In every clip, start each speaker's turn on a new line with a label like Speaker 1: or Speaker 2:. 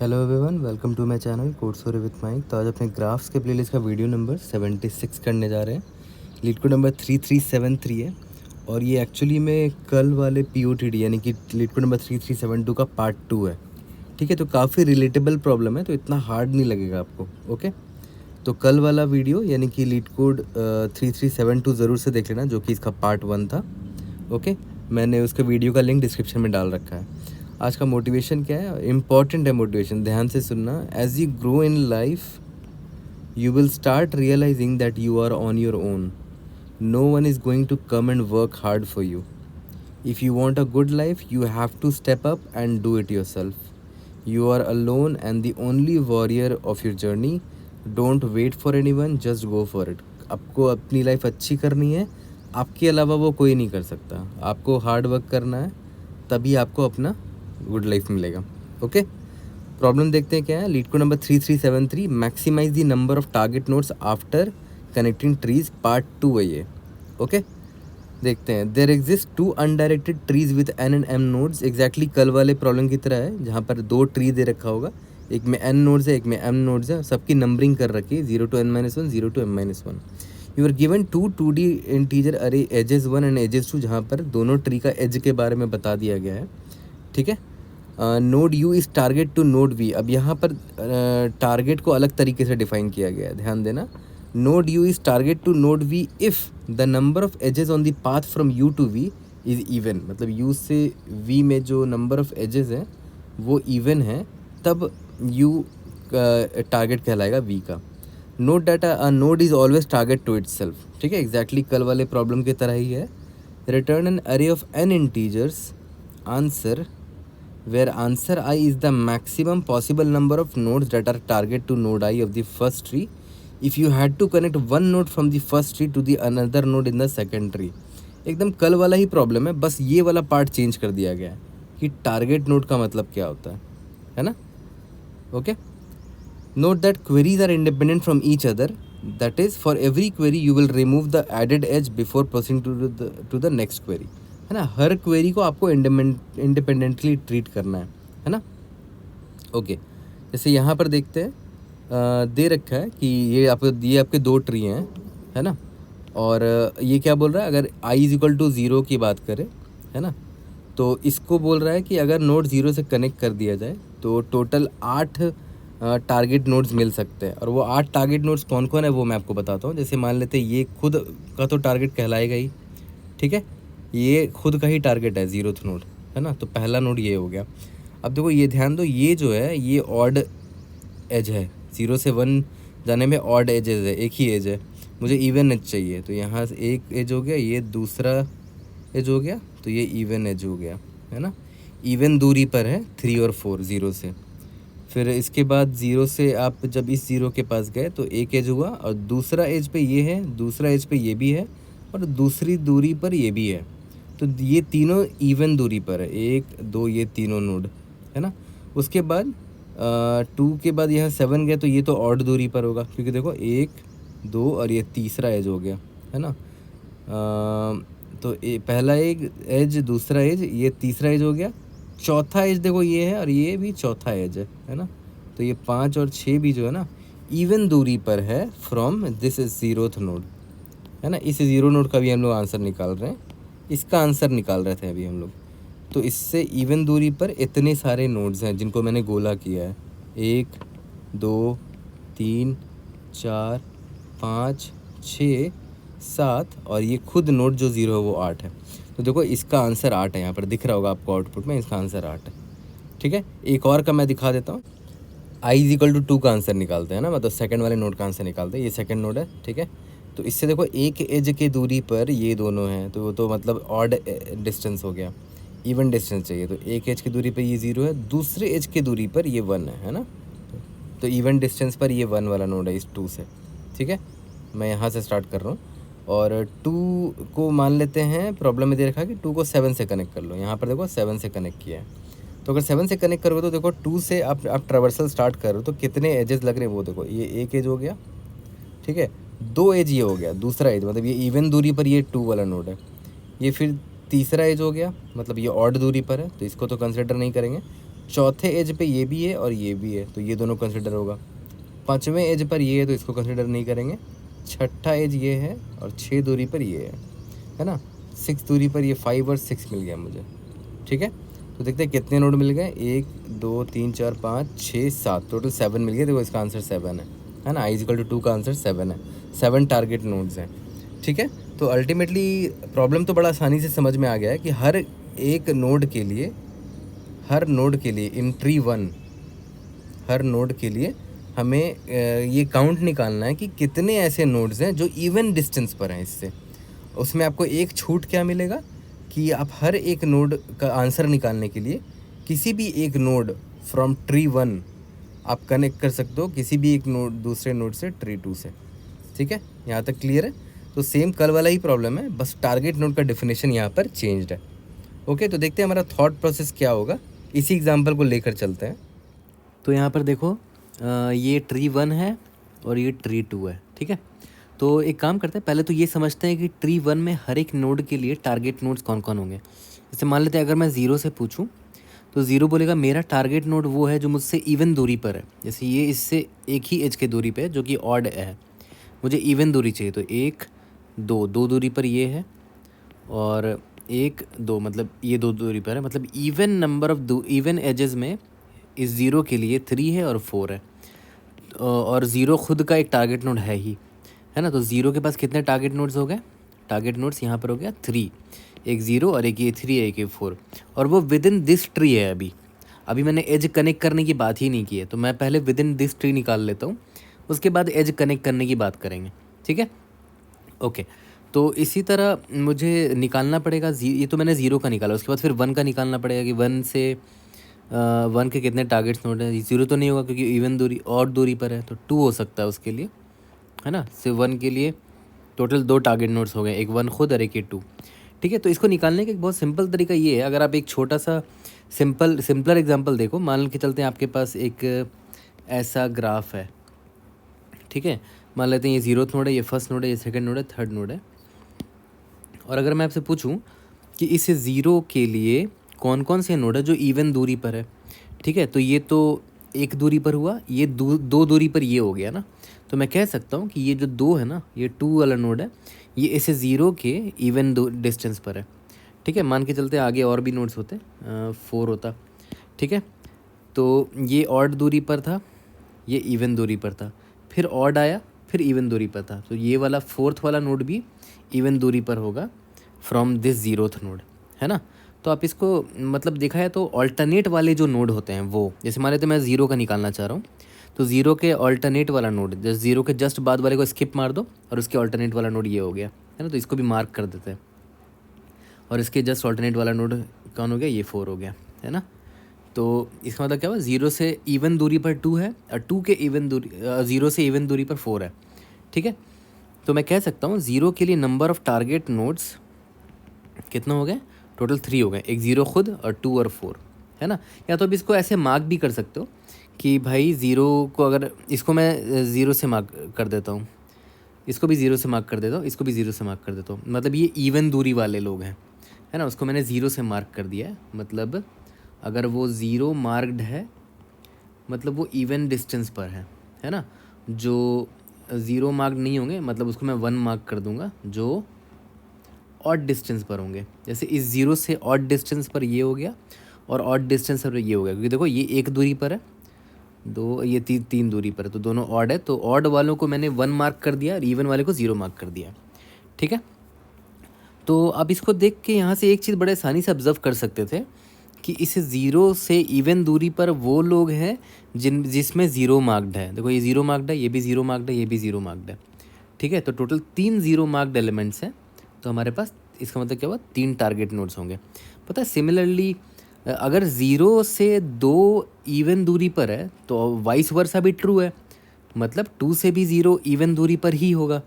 Speaker 1: Hello everyone, welcome to my channel code story with Mike. तो आज अपने graphs के प्लेलिस्ट का वीडियो नंबर 76 करने जा रहे हैं। लीड कोड नंबर 3373 है और ये एक्चुअली में कल वाले POTD यानी कि लीड कोड नंबर 3372 का पार्ट 2 है। ठीक है, तो काफ़ी रिलेटेबल प्रॉब्लम है, तो इतना हार्ड नहीं लगेगा आपको। ओके, तो कल वाला वीडियो यानी कि लीड कोड 3372 ज़रूर से देख लेना, जो कि इसका पार्ट 1 था। ओके, मैंने उसका वीडियो का लिंक डिस्क्रिप्शन में डाल रखा है। आज का मोटिवेशन क्या है, इम्पॉर्टेंट है मोटिवेशन, ध्यान से सुनना। As you grow in life you will start realising that you are on your own. No one is going to come and work hard for you. If you want a good life, you have to step up and do it yourself. You are alone and the only warrior of your journey. Don't wait for anyone, just go for it. आपको अपनी life अच्छी करनी है, आपके अलावा वो कोई नहीं कर सकता। आपको हार्ड वर्क करना है, तभी आपको अपना गुड लाइफ मिलेगा। ओके, प्रॉब्लम देखते हैं क्या है। LeetCode number 3373, maximise the number of target nodes after connecting trees, part 2 है ये। ओके, देखते हैं। There exist 2 undirected trees with N and M nodes. Exactly कल वाले प्रॉब्लम की तरह है, जहाँ पर 2 ट्री दे रखा होगा, एक में N नोड्स है, एक में M नोड्स है, सबकी नंबरिंग कर रखी है 0 to N-1, 0 to M-1। You are given 2 2D integer arrays edges 1 and edges 2, जहाँ पर दोनों ट्री का एज के बारे में बता दिया गया है। ठीक है, node U is target to node V। अब यहाँ पर टारगेट को अलग तरीके से डिफाइन किया गया है, ध्यान देना। Node U is target to node V if the number of edges on the path from U to V is even. मतलब U से V में जो नंबर ऑफ एजेस हैं वो इवन है, तब U टारगेट कहलाएगा V का। Note that a node is always target to itself. ठीक है, एग्जैक्टली कल वाले प्रॉब्लम की तरह ही है। रिटर्न एन अरे of N integers answer where answer I is the maximum possible number of nodes that are target to node I of the first tree. If you had to connect one node from the first tree to the another node in the second tree. एकदम कल वाला ही problem है, बस ये वाला part change कर दिया गया है कि टारगेट नोड का मतलब क्या होता है ना। Okay, note that queries are independent from each other, that is for every query you will remove the added edge before proceeding to the next query, है ना। हर क्वेरी को आपको इंडिपेंडेंटली ट्रीट करना है ना। ओके, जैसे यहाँ पर देखते हैं, दे रखा है कि ये आपके 2 ट्री हैं, है ना। और ये क्या बोल रहा है, अगर I इज इक्वल टू 0 की बात करें, है ना, तो इसको बोल रहा है कि अगर नोड 0 से कनेक्ट कर दिया जाए तो टोटल 8 टारगेट नोड्स मिल सकते हैं। और वो 8 टारगेट नोड्स कौन कौन है वो मैं आपको बताता हूँ। जैसे मान लेते हैं ये खुद का तो टारगेट कहलाएगा ही, ठीक है, ये खुद का ही टारगेट है 0th नोड, है ना। तो पहला नोड ये हो गया। अब देखो ये ध्यान दो, ये जो है ये ऑड एज है, 0 से 1 जाने में ऑड एजेस है, एक ही एज है, मुझे इवन एज चाहिए। तो यहाँ से एक एज हो गया, ये दूसरा एज हो गया, तो ये इवन एज हो गया, है ना। इवन दूरी पर है 3 और 4 0 से। फिर इसके बाद 0 से आप जब इस 0 के पास गए तो एक एज हुआ, और दूसरा एज पे ये है, दूसरा एज पे ये भी है, और दूसरी दूरी पर ये भी है। तो ये तीनों इवन दूरी पर है, 1 2 ये तीनों नोड, है ना। उसके बाद 2 के बाद यहाँ 7 गया, तो ये तो ऑड दूरी पर होगा, क्योंकि देखो 1 2 और ये तीसरा एज हो गया, है ना। तो पहला एक एज, दूसरा एज, ये तीसरा एज हो गया, चौथा एज देखो ये है, और ये भी चौथा एज है ना। तो ये 5 और 6 भी जो है ना इवन दूरी पर है फ्रॉम दिस 0th नोड, है ना। इस 0 नोड का भी हम लोग आंसर निकाल रहे हैं, इसका आंसर निकाल रहे थे अभी हम लोग। तो इससे इवन दूरी पर इतने सारे नोड्स हैं जिनको मैंने गोला किया है, 1 2 3 4 5 6 7, और ये खुद नोड जो 0 है वो 8 है। तो देखो इसका आंसर 8 है, यहाँ पर दिख रहा होगा आपको आउटपुट में, इसका आंसर 8 है। ठीक है, एक और का मैं दिखा देता हूँ। I इज इक्वल टू 2 का आंसर निकालते हैं ना, मतलब सेकंड वाले नोड का आंसर निकालते हैं। ये सेकंड नोड है, ठीक है। तो इससे देखो एक एज के दूरी पर ये दोनों हैं, तो वो तो मतलब ऑड डिस्टेंस हो गया, इवन डिस्टेंस चाहिए। तो एक एज की दूरी पर ये 0 है, दूसरे एज की दूरी पर ये 1 है ना। तो इवन डिस्टेंस पर ये 1 वाला नोड है इस 2 से, ठीक है। मैं यहाँ से स्टार्ट कर रहा हूँ, और 2 को मान लेते हैं, प्रॉब्लम में दे रखा है कि 2 को 7 से कनेक्ट कर लो। यहाँ पर देखो 7 से कनेक्ट किया है, तो अगर 7 से कनेक्ट करोगे तो देखो 2 से आप ट्रावर्सल स्टार्ट कर रहे हो, तो कितने एजेस लग रहे हैं वो देखो। ये एक एज हो गया, ठीक है, 2 एज ये हो गया, दूसरा एज, मतलब ये इवन दूरी पर ये 2 वाला नोड है। ये फिर तीसरा एज हो गया, मतलब ये ऑड दूरी पर है, तो इसको तो कंसिडर नहीं करेंगे। चौथे एज पे ये भी है और ये भी है, तो ये दोनों कंसिडर होगा। पाँचवें एज पर ये है तो इसको कंसिडर नहीं करेंगे। छठा एज ये है और 6 दूरी पर ये है ना। 6 दूरी पर ये 5 और 6 मिल गया मुझे, ठीक है। तो देखते हैं कितने नोड मिल गए, 1 2 3 4 5 6 7, टोटल 7 मिल गए। देखो इसका आंसर 7 है ना। i=2 का आंसर 7 है। 7 टारगेट नोड्स हैं, ठीक है। तो अल्टीमेटली प्रॉब्लम तो बड़ा आसानी से समझ में आ गया है कि हर नोड के लिए इन ट्री 1 हर नोड के लिए हमें ये काउंट निकालना है कि कितने ऐसे नोड्स हैं जो इवन डिस्टेंस पर हैं इससे। उसमें आपको एक छूट क्या मिलेगा कि आप हर एक नोड का आंसर निकालने के लिए किसी भी एक नोड फ्रॉम ट्री 1 आप कनेक्ट कर सकते हो किसी भी एक नोड दूसरे नोड से ट्री 2 से, ठीक है। यहाँ तक क्लियर है। तो सेम कल वाला ही प्रॉब्लम है, बस टारगेट नोड का डेफिनेशन यहाँ पर चेंज्ड है। ओके, तो देखते हैं हमारा थॉट प्रोसेस क्या होगा। इसी एग्जांपल को लेकर चलते हैं। तो यहाँ पर देखो ये ट्री 1 है और ये ट्री 2 है, ठीक है। तो एक काम करते हैं, पहले तो ये समझते हैं कि ट्री 1 में हर एक नोड के लिए टारगेट नोड्स कौन कौन होंगे। जैसे मान लेते हैं अगर मैं 0 से पूछूं तो 0 बोलेगा मेरा टारगेट नोड वो है जो मुझसे इवन दूरी पर है। जैसे ये इससे एक ही एज के दूरी पे है जो कि ऑड है, मुझे इवन दूरी चाहिए। तो 1 2 2 दूरी पर ये है और 1 2 मतलब ये 2 दूरी पर है। मतलब even number of even edges में इस 0 के लिए 3 है और 4 है। और 0 खुद का एक टारगेट नोड है ना। तो 0 के पास कितने टारगेट नोड्स हो गए? टारगेट नोड्स यहाँ पर हो गया 3, एक 0 और एक ये 3 है, एक ये 4, और वो विद इन दिस ट्री है। अभी मैंने एज कनेक्ट करने की बात ही नहीं की है, तो मैं पहले विद इन दिस ट्री निकाल लेता हूँ, उसके बाद एज कनेक्ट करने की बात करेंगे, ठीक है। ओके, तो इसी तरह मुझे निकालना पड़ेगा ये तो मैंने 0 का निकाला, उसके बाद फिर 1 का निकालना पड़ेगा कि 1 से 1 के कितने टारगेट्स नोड है। 0 तो नहीं होगा क्योंकि इवन दूरी और दूरी पर है, तो 2 हो सकता है उसके लिए, है ना। सिर्फ 1 के लिए टोटल 2 टारगेट नोड्स हो गए, एक 1 खुद और एक ये 2, ठीक है। तो इसको निकालने का एक बहुत सिंपल तरीका ये है। अगर आप एक छोटा सा सिंपलर एग्जांपल देखो, मान के चलते हैं आपके पास एक ऐसा ग्राफ है, ठीक है। मान लेते हैं ये 0th नोड है, ये फर्स्ट नोड है, ये सेकंड नोड है, थर्ड नोड है। और अगर मैं आपसे पूछूं कि इस 0 के लिए कौन कौन से नोड है जो इवन दूरी पर है, ठीक है। तो ये तो एक दूरी पर हुआ, ये 2 दूरी पर ये हो गया ना। तो मैं कह सकता हूँ कि ये जो 2 है ना, ये 2 वाला नोड है, ये इस 0 के इवन डिस्टेंस पर है, ठीक है। मान के चलते आगे और भी नोड्स होते, 4 होता, ठीक है। तो ये ऑड दूरी पर था, ये इवन दूरी पर था, फिर ऑड आया, फिर इवन दूरी पर था। तो ये वाला 4th वाला नोड भी इवन दूरी पर होगा फ्रॉम दिस 0th नोड, है ना। तो आप इसको मतलब देखा है तो ऑल्टरनेट वाले जो नोड होते हैं वो, जैसे मान लेते मैं 0 का निकालना चाह रहा हूँ, तो 0 के ऑल्टरनेट वाला नोड, जैसे 0 के जस्ट बाद वाले को स्किप मार दो और उसके ऑल्टरनेट वाला नोड ये हो गया, है ना। तो इसको भी मार्क कर देते हैं, और इसके जस्ट ऑल्टरनेट वाला नोड कौन हो गया? ये 4 हो गया, है ना। तो इसका मतलब क्या हुआ? 0 से इवन दूरी पर 2 है और 2 के इवन दूरी 0 से इवन दूरी पर 4 है, ठीक है। तो मैं कह सकता हूँ 0 के लिए नंबर ऑफ़ टारगेट नोड्स कितना हो गए? टोटल 3 हो गए, एक 0 खुद और 2 और 4, है ना। या तो अब इसको ऐसे मार्क भी कर सकते हो कि भाई 0 को, अगर इसको मैं 0 से मार्क कर देता हूँ, इसको भी 0 से मार्क कर देता हूँ, इसको भी 0 से मार्क कर देता हूँ, मतलब ये इवन दूरी वाले लोग हैं, है ना। उसको मैंने 0 से मार्क कर दिया है, मतलब अगर वो 0 मार्क्ड है मतलब वो इवन डिस्टेंस पर है ना। जो 0 मार्क नहीं होंगे मतलब उसको मैं 1 मार्क कर दूंगा जो ऑड डिस्टेंस पर होंगे। जैसे इस 0 से ऑड डिस्टेंस पर ये हो गया और ऑड डिस्टेंस पर ये हो गया, क्योंकि देखो ये 1 दूरी पर है, 2 ये 3 दूरी पर है, तो दोनों ऑड है। तो ऑड वालों को मैंने 1 मार्क कर दिया और इवन वाले को 0 मार्क कर दिया, ठीक है। तो आप इसको देख के यहाँ से एक चीज़ बड़े आसानी से ऑब्जर्व कर सकते थे कि इस 0 से इवन दूरी पर वो लोग हैं जिसमें 0 मार्क्ड है। देखो ये 0 मार्क्ड है, ये भी 0 मार्क्ड है, ये भी 0 मार्क्ड है, ठीक है। तो टोटल 3 0 मार्क्ड एलिमेंट्स हैं। तो हमारे पास इसका मतलब क्या हुआ? 3 टारगेट नोड्स होंगे। पता है सिमिलरली अगर 0 से 2 इवन दूरी पर है तो वाइस वर्सा भी ट्रू है, मतलब 2 से भी 0 इवन दूरी पर ही होगा।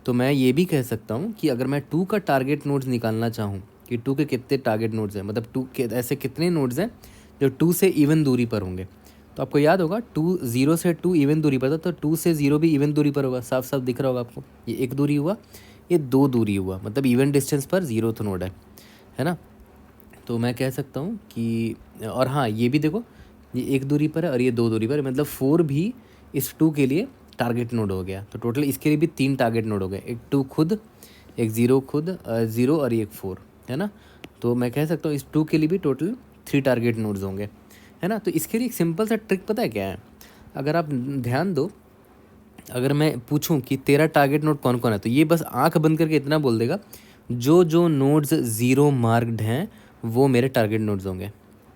Speaker 1: तो मैं ये भी कह सकता हूँ कि अगर मैं 2 का टारगेट नोड्स निकालना चाहूँ कि 2 के कितने टारगेट नोड्स हैं, मतलब 2 के ऐसे कितने नोड्स हैं जो 2 से इवन दूरी पर होंगे। तो आपको याद होगा 0 से 2 इवन दूरी पर था, तो 2 से 0 भी इवन दूरी पर होगा, साफ साफ दिख रहा होगा आपको। ये 1 दूरी हुआ, ये 2 दूरी हुआ, मतलब इवन डिस्टेंस पर 0th नोड है ना। तो मैं कह सकता हूँ कि, और हाँ ये भी देखो
Speaker 2: ये 1 दूरी पर है और ये 2 दूरी पर है, मतलब 4 भी इस 2 के लिए टारगेट नोड हो गया। तो टोटल इसके लिए भी 3 टारगेट नोड हो गए, एक 2 खुद, एक 0 खुद, 0 और एक 4, है ना। तो मैं कह सकता हूँ इस 2 के लिए भी टोटल 3 टारगेट नोड्स होंगे, है ना। तो इसके लिए एक सिंपल सा ट्रिक पता है क्या है, अगर आप ध्यान दो, अगर मैं पूछूं कि तेरा टारगेट नोड कौन कौन है, तो ये बस आंख बंद करके इतना बोल देगा, जो जो नोड्स 0 मार्क्ड हैं वो मेरे टारगेट नोड्स होंगे।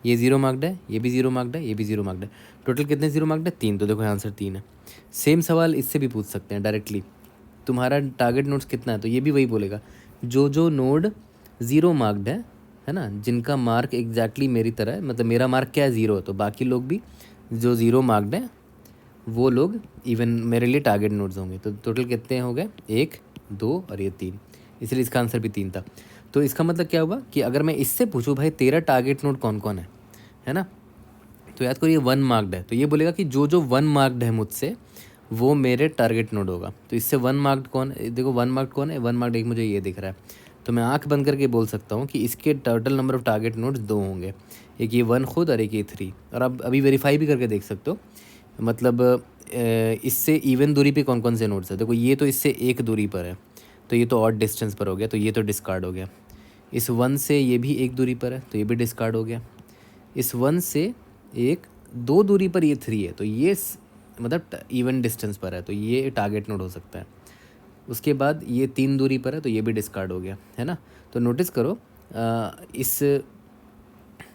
Speaker 2: ये 0 मार्क्ड है, ये भी 0 मार्क्ड है, ये भी 0 मार्क्ड है। टोटल कितने 0 मार्क्ड है? 3। तो देखो आंसर 3 है। सेम सवाल इससे भी पूछ सकते हैं डायरेक्टली, तुम्हारा टारगेट नोड्स कितना है, तो ये भी वही बोलेगा, जो जो नोड 0 मार्क्ड है ना, जिनका मार्क एग्जैक्टली मेरी तरह है, मतलब मेरा मार्क क्या है 0, तो बाकी लोग भी जो 0 मार्क्ड है वो लोग इवन मेरे लिए टारगेट नोड्स होंगे। तो टोटल कितने हो गए? 1, 2 और ये 3, इसलिए इसका आंसर भी 3 था। तो इसका मतलब क्या हुआ कि अगर मैं इससे पूछूं भाई तेरा टारगेट नोड कौन कौन है ना, तो याद करो ये 1 मार्क्ड है, तो ये बोलेगा कि जो जो 1 मार्क्ड है मुझसे वो मेरे टारगेट नोड होगा। तो इससे 1 मार्क्ड कौन, देखो 1 मार्क्ड कौन है, 1 मार्क्ड एक मुझे ये दिख रहा है, तो मैं आंख बंद करके बोल सकता हूँ कि इसके total number of target nodes 2 होंगे, एक ये 1 खुद और एक ये 3। और आप अभी वेरीफाई भी करके देख सकते हो, मतलब इससे इवन दूरी पे कौन कौन से नोड्स है। देखो ये तो इससे 1 दूरी पर है, तो ये तो ऑड डिस्टेंस पर हो गया, तो ये तो डिस्कार्ड हो गया। इस 1 से ये भी 1 दूरी पर है, तो ये भी डिस्कार्ड हो गया। इस 1 से 2 दूरी पर ये 3 है, तो ये मतलब इवन डिस्टेंस पर है, तो ये टारगेट नोड हो सकता है। उसके बाद ये 3 दूरी पर है, तो ये भी डिस्कार्ड हो गया, है ना। तो नोटिस करो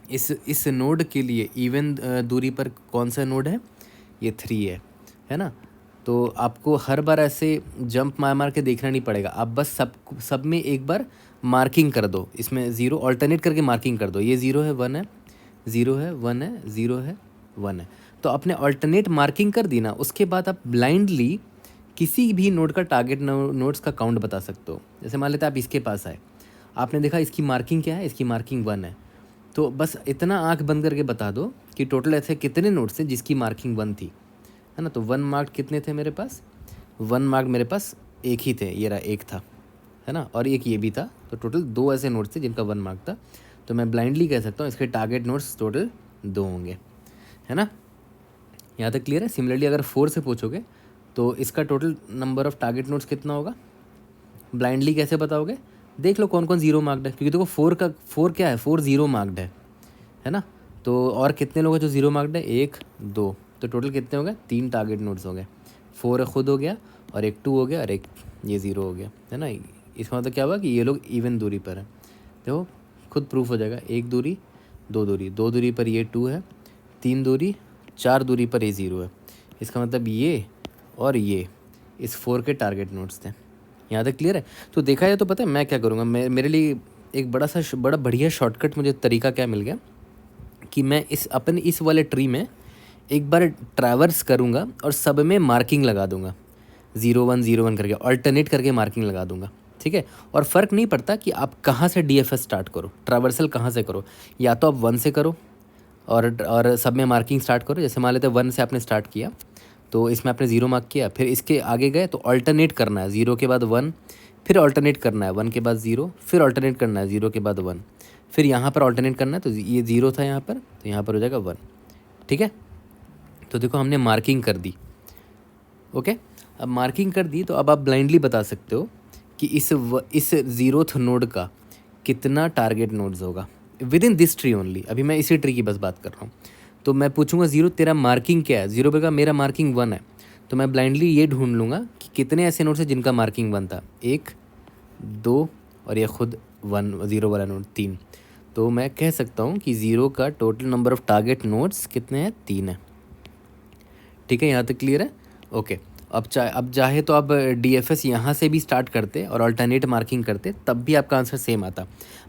Speaker 2: इस नोड के लिए इवन दूरी पर कौन सा नोड है, ये 3 है ना। तो आपको हर बार ऐसे जंप मार मार के देखना नहीं पड़ेगा, आप बस सब में एक बार मार्किंग कर दो, इसमें 0 ऑल्टरनेट करके मार्किंग कर दो, ये 0 है 1 है, 0 है 1 है, 0 है 1 है। तो आपने ऑल्टरनेट मार्किंग कर दी ना, उसके बाद आप ब्लाइंडली किसी भी नोड का टारगेट नोड्स का काउंट बता सकते हो। जैसे मान लेते हैं आप इसके पास आए, आपने देखा इसकी मार्किंग क्या है, इसकी मार्किंग 1 है, तो बस इतना आंख बंद करके बता दो कि टोटल ऐसे कितने नोट्स थे जिसकी मार्किंग 1 थी, है ना। तो 1 मार्क कितने थे मेरे पास? 1 मार्क मेरे पास एक ही थे, ये रहा एक था, है ना, और एक ये भी था। तो टोटल 2 ऐसे नोट्स थे जिनका 1 मार्क था। तो मैं ब्लाइंडली कह सकता हूँ इसके टारगेट नोट्स टोटल 2 होंगे, है ना। यहाँ तक क्लियर है। सिमिलरली अगर 4 से पूछोगे तो इसका total number of target notes कितना होगा, ब्लाइंडली कैसे बताओगे? देख लो कौन कौन 0 मार्क्ड है, क्योंकि देखो 4 क्या है, 4 0 मार्क्ड है ना। तो और कितने लोग हैं जो 0 मार्क्ड है? 1, 2, तो टोटल कितने हो गए? 3 टारगेट नोट्स हो गए। 4 खुद हो गया, और एक 2 हो गया, और एक ये 0 हो गया, है ना। इसका मतलब क्या हुआ कि ये लोग इवन दूरी पर है। देखो खुद प्रूफ हो जाएगा, 1 दूरी, 2 दूरी, 2 दूरी पर ये 2 है, 3 दूरी, 4 दूरी पर ये 0 है। इसका मतलब ये और ये इस 4 के टारगेट नोट्स थे। यहाँ तक क्लियर है। तो देखा जाए तो पता है मैं क्या करूँगा, मेरे लिए एक बड़ा बढ़िया शॉर्टकट मुझे तरीका क्या मिल गया कि मैं इस वाले ट्री में एक बार ट्रैवर्स करूँगा और सब में मार्किंग लगा दूँगा, 0 1 0 1 करके ऑल्टरनेट करके मार्किंग लगा दूँगा, ठीक है। और फ़र्क नहीं पड़ता कि आप कहाँ से DFS स्टार्ट करो, ट्रैवर्सल कहाँ से करो, या तो आप 1 से करो और सब में मार्किंग स्टार्ट करो। जैसे मान लेते हैं 1 से आपने स्टार्ट किया, तो इसमें आपने 0 मार्क किया, फिर इसके आगे गए तो ऑल्टरनेट करना है, 0 के बाद 1, फिर ऑल्टरनेट करना है 1 के बाद 0, फिर ऑल्टरनेट करना है 0 के बाद 1, फिर यहाँ पर ऑल्टरनेट करना है, तो ये 0 था यहाँ पर, तो यहाँ पर हो जाएगा 1, ठीक है। तो देखो हमने मार्किंग कर दी, ओके। अब मार्किंग कर दी तो अब आप ब्लाइंडली बता सकते हो कि इस 0th नोड का कितना टारगेट नोड्स होगा with in this tree only. अभी मैं इसी ट्री की बस बात कर रहा हूँ। तो मैं पूछूंगा 0 तेरा मार्किंग क्या है, 0 पे का मेरा मार्किंग 1 है, तो मैं ब्लाइंडली ये ढूंढ लूँगा कि कितने ऐसे नोड्स हैं जिनका मार्किंग 1 था, 1, 2 और ये खुद 1 0 वाला नोड 3। तो मैं कह सकता हूँ कि 0 का total number of target nodes कितने हैं? 3 है, ठीक है। यहाँ तक क्लियर है, ओके। अब चाहे तो आप DFS यहाँ से भी स्टार्ट करते और अल्टरनेट मार्किंग करते, तब भी आपका आंसर सेम आता।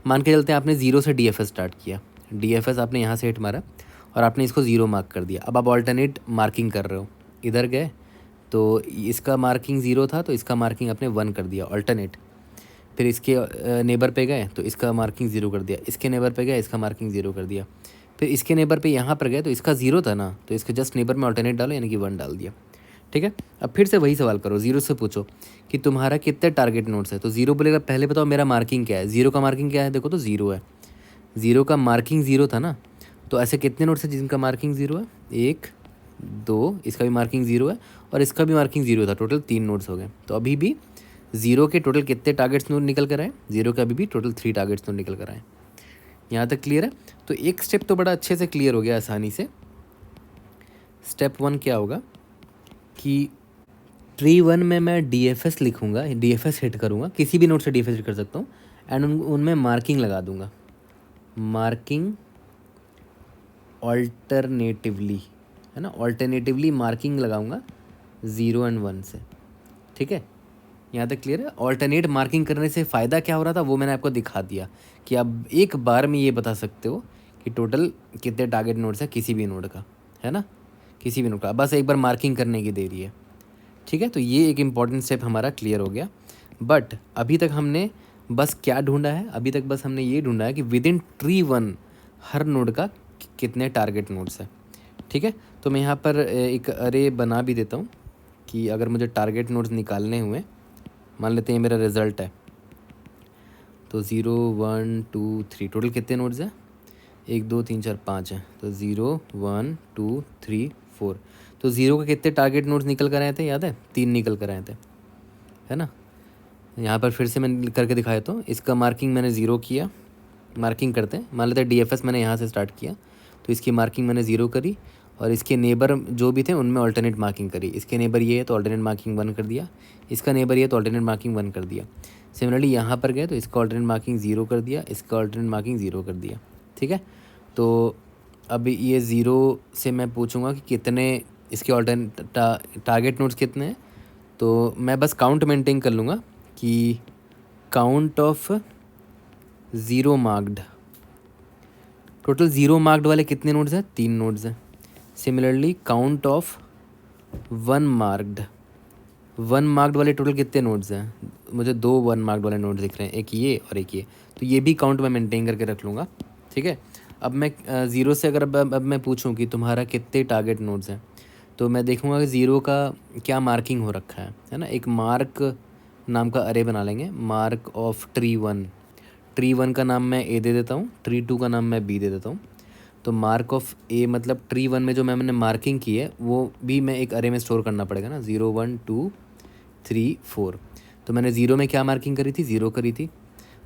Speaker 2: मान के चलते हैं आपने 0 से DFS स्टार्ट किया, DFS आपने यहाँ से हिट मारा और आपने इसको 0 मार्क कर दिया। अब आप अल्टरनेट मार्किंग कर रहे हो, इधर गए तो इसका मार्किंग 0 था, तो इसका मार्किंग आपने 1 कर दिया अल्टरनेट। फिर इसके नेबर पे गए तो इसका मार्किंग 0 कर दिया, इसके नेबर पे गए इसका मार्किंग 0 कर दिया, फिर इसके नेबर पे यहाँ पर गए तो इसका 0 था ना, तो इसके जस्ट नेबर में अल्टरनेट डालो यानी कि 1 डाल दिया, ठीक है। अब फिर से वही सवाल करो, 0 से पूछो कि तुम्हारा कितने टारगेट नोड्स है, तो 0 बोलेगा पहले बताओ मेरा मार्किंग क्या है, 0 का मार्किंग क्या है, देखो तो 0 है, 0 का मार्किंग 0 था ना, तो ऐसे कितने नोड्स हैं जिनका मार्किंग 0 है? 1 2, इसका भी मार्किंग 0 है और इसका भी मार्किंग 0 था। टोटल 3 नोड्स हो गए। तो अभी भी 0 के टोटल कितने टारगेट्स नोड निकल कर आए? 0 के अभी भी टोटल 3 टारगेट्स नोड निकल कर आए। यहाँ तक क्लियर है? तो एक स्टेप तो बड़ा अच्छे से क्लियर हो गया आसानी से। स्टेप 1 क्या होगा कि ट्री 1 में मैं DFS लिखूँगा, DFS हिट करूँगा, किसी भी नोड से DFS हिट कर सकता हूँ एंड उनमें मार्किंग लगा दूँगा, मार्किंग ऑल्टरनेटिवली, है ना, ऑल्टरनेटिवली मार्किंग लगाऊंगा 0 एंड 1 से। ठीक है, यहाँ तक क्लियर है? ऑल्टरनेट मार्किंग करने से फ़ायदा क्या हो रहा था वो मैंने आपको दिखा दिया कि आप एक बार में ये बता सकते हो कि टोटल कितने टारगेट नोड्स है किसी भी नोड का, है ना, किसी भी नोड का, बस एक बार मार्किंग करने की देरी है। ठीक है, तो ये एक इम्पॉर्टेंट स्टेप हमारा क्लियर हो गया। बट अभी तक हमने बस क्या ढूंढा है? अभी तक बस हमने ये ढूंढा है कि with in tree 1 her node का कितने टारगेट नोड्स है। ठीक है, तो मैं यहाँ पर एक अरे बना भी देता हूँ कि अगर मुझे टारगेट नोड्स निकालने हुए, मान लेते हैं मेरा रिज़ल्ट है, तो 0 1 2 3 टोटल कितने नोड्स हैं? 1 2 3 4 5 हैं। तो 0 1 2 3 4, तो 0 के कितने टारगेट नोड्स निकल कर आए थे? याद है? 3 निकल कर आए थे, है ना। यहाँ पर फिर से मैं करके दिखाया तो इसका मार्किंग मैंने 0 किया, मार्किंग करते हैं, मान लेते हैं DFS मैंने यहाँ से स्टार्ट किया, तो इसकी मार्किंग मैंने 0 करी और इसके नेबर जो भी थे उनमें ऑल्टरनेट मार्किंग करी। इसके नेबर ये है तो ऑल्टरनेट मार्किंग 1 कर दिया, इसका नेबर ये है तो ऑल्टरनेट मार्किंग 1 कर दिया। सिमिलरली यहाँ पर गए तो इसका ऑल्टरनेट मार्किंग 0 कर दिया, इसका ऑल्टरनेट मार्किंग 0 कर दिया। ठीक है, तो अब ये 0 से मैं पूछूंगा कि कितने इसके ऑल्टरनेट टारगेट नोड्स कितने हैं, तो मैं बस काउंट मेंटेन कर लूँगा कि count of 0 marked, total 0 marked वाले कितने नोड्स हैं? 3 नोड्स हैं। Similarly count of 1 marked, 1 marked वाले टोटल कितने नोड्स हैं? मुझे 2 1 मार्क्ड वाले नोड्स दिख रहे हैं, एक ये और एक ये, तो ये भी काउंट में मेंटेन करके रख लूँगा। ठीक है, अब मैं 0 से अगर अब मैं पूछूं कि तुम्हारा कितने टारगेट नोड्स हैं, तो मैं देखूंगा कि 0 का क्या मार्किंग हो रखा है ना। एक मार्क नाम का अरे बना लेंगे, मार्क ऑफ ट्री 1, ट्री 1 का नाम मैं A दे देता हूँ, ट्री 2 का नाम मैं B दे देता हूँ। तो मार्क ऑफ A मतलब ट्री 1 में जो मैंने मार्किंग की है वो भी मैं एक अरे में स्टोर करना पड़ेगा ना, 0 1 2 3 4। तो मैंने 0 में क्या मार्किंग करी थी? 0 करी थी।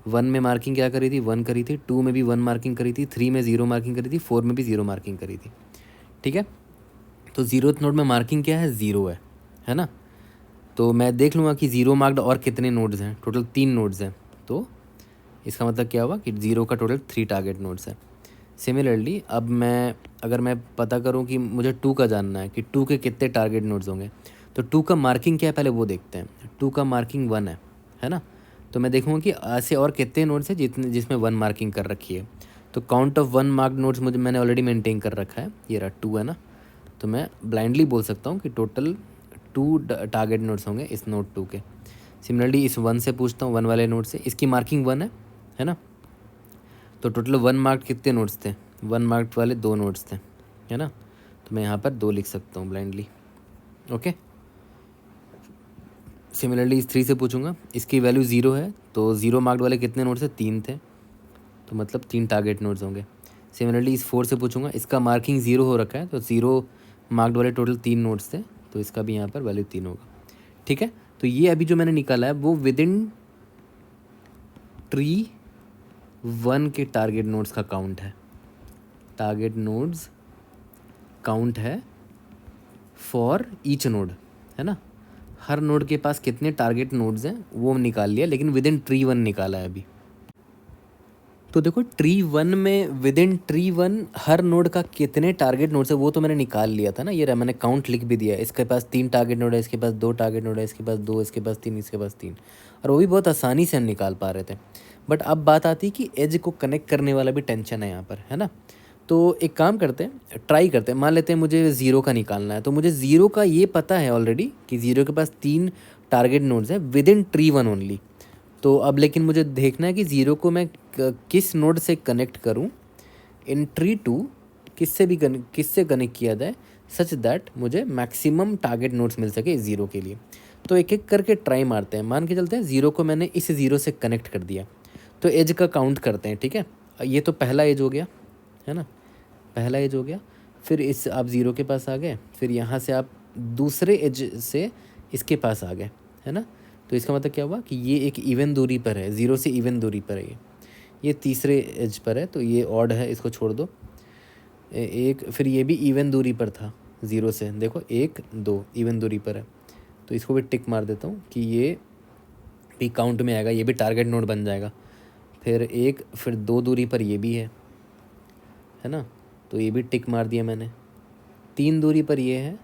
Speaker 2: 1 में मार्किंग क्या करी थी? 1 करी थी। 2 में भी 1 मार्किंग करी थी। 3 में 0 मार्किंग करी थी। 4 में भी 0 मार्किंग करी थी। ठीक है, तो 0th नोड में मार्किंग क्या है? 0 है ना। तो मैं देख लूँगा कि 0 मार्क्ड और कितने नोड्स हैं, टोटल 3 नोड्स हैं। तो इसका मतलब क्या हुआ कि 0 का टोटल 3 टारगेट नोड्स है। सिमिलरली अब अगर मैं पता करूं कि मुझे 2 का जानना है कि 2 के कितने टारगेट नोड्स होंगे, तो 2 का मार्किंग क्या है पहले वो देखते हैं। 2 का मार्किंग 1 है ना। तो मैं देखूंगा कि ऐसे और कितने नोड्स हैं जिसमें 1 मार्किंग कर रखी है। तो काउंट ऑफ 1 मार्क नोड्स मैंने ऑलरेडी मेंटेन कर रखा है, ये रहा 2 है ना। तो मैं ब्लाइंडली बोल सकता हूँ कि टोटल 2 टारगेट नोड्स होंगे इस नोड 2 के। सिमिलरली इस 1 से पूछता हूँ, 1 वाले नोड से, इसकी मार्किंग 1 है ना। तो टोटल 1 मार्क्ड कितने नोट्स थे? 1 मार्क्ड वाले 2 नोट्स थे, है ना। तो मैं यहाँ पर 2 लिख सकता हूँ ब्लाइंडली। ओके, सिमिलरली इस 3 से पूछूंगा, इसकी वैल्यू 0 है, तो 0 मार्क्ड वाले कितने नोट्स थे? 3 थे, तो मतलब 3 टारगेट नोट्स होंगे। सिमिलरली इस 4 से पूछूंगा, इसका मार्किंग 0 हो रखा है, तो 0 मार्क्ड वाले टोटल 3 नोट्स थे, तो इसका भी यहाँ पर वैल्यू 3 होगा। ठीक है, तो ये अभी जो मैंने निकाला है वो विद इन ट्री 1 के टारगेट नोड्स का काउंट है, टारगेट नोड्स काउंट है फॉर ईच नोड, है ना। हर नोड के पास कितने टारगेट नोड्स हैं वो निकाल लिया, लेकिन विद इन ट्री 1 निकाला है अभी। तो देखो ट्री 1 में with in tree 1 her node का कितने टारगेट नोड्स है वो तो मैंने निकाल लिया था ना। ये रहा, मैंने काउंट लिख भी दिया है। इसके पास 3 टारगेट नोड है, इसके पास 2 टारगेट नोड है, इसके पास 2, इसके पास 3, इसके पास 3, और वो भी बहुत आसानी से हम निकाल पा रहे थे। बट अब बात आती है कि एज को कनेक्ट करने वाला भी टेंशन है यहाँ पर, है ना। तो एक काम करते हैं, ट्राई करते हैं। मान लेते हैं मुझे 0 का निकालना है, तो मुझे 0 का ये पता है ऑलरेडी कि 0 के पास 3 टारगेट नोड्स हैं विद इन ट्री 1 ओनली। तो अब लेकिन मुझे देखना है कि 0 को मैं किस नोड से कनेक्ट करूं इन ट्री 2, किससे कनेक्ट किया जाए सच दैट मुझे मैक्सिमम टारगेट नोड्स मिल सके इस 0 के लिए। तो एक एक करके ट्राई मारते हैं। मान के चलते हैं 0 को मैंने इस 0 से कनेक्ट कर दिया, तो एज का काउंट करते हैं। ठीक है, ये तो पहला एज हो गया, है ना। पहला एज हो गया, फिर इस आप ज़ीरो के पास आ गए, फिर यहाँ से आप दूसरे एज से इसके पास आ गए, है ना। तो इसका मतलब क्या हुआ कि ये एक इवन दूरी पर है, ज़ीरो से इवन दूरी पर है ये तीसरे एज पर है, तो ये ऑड है, इसको छोड़ दो। एक फिर ये भी इवन दूरी पर था ज़ीरो से, देखो 1 2 इवन दूरी पर है, तो इसको भी टिक मार देता हूँ कि ये भी काउंट में आएगा, ये भी टारगेट नोड बन जाएगा। फिर 1 फिर 2 दूरी पर ये भी है ना, तो ये भी टिक मार दिया मैंने। 3 दूरी पर ये है,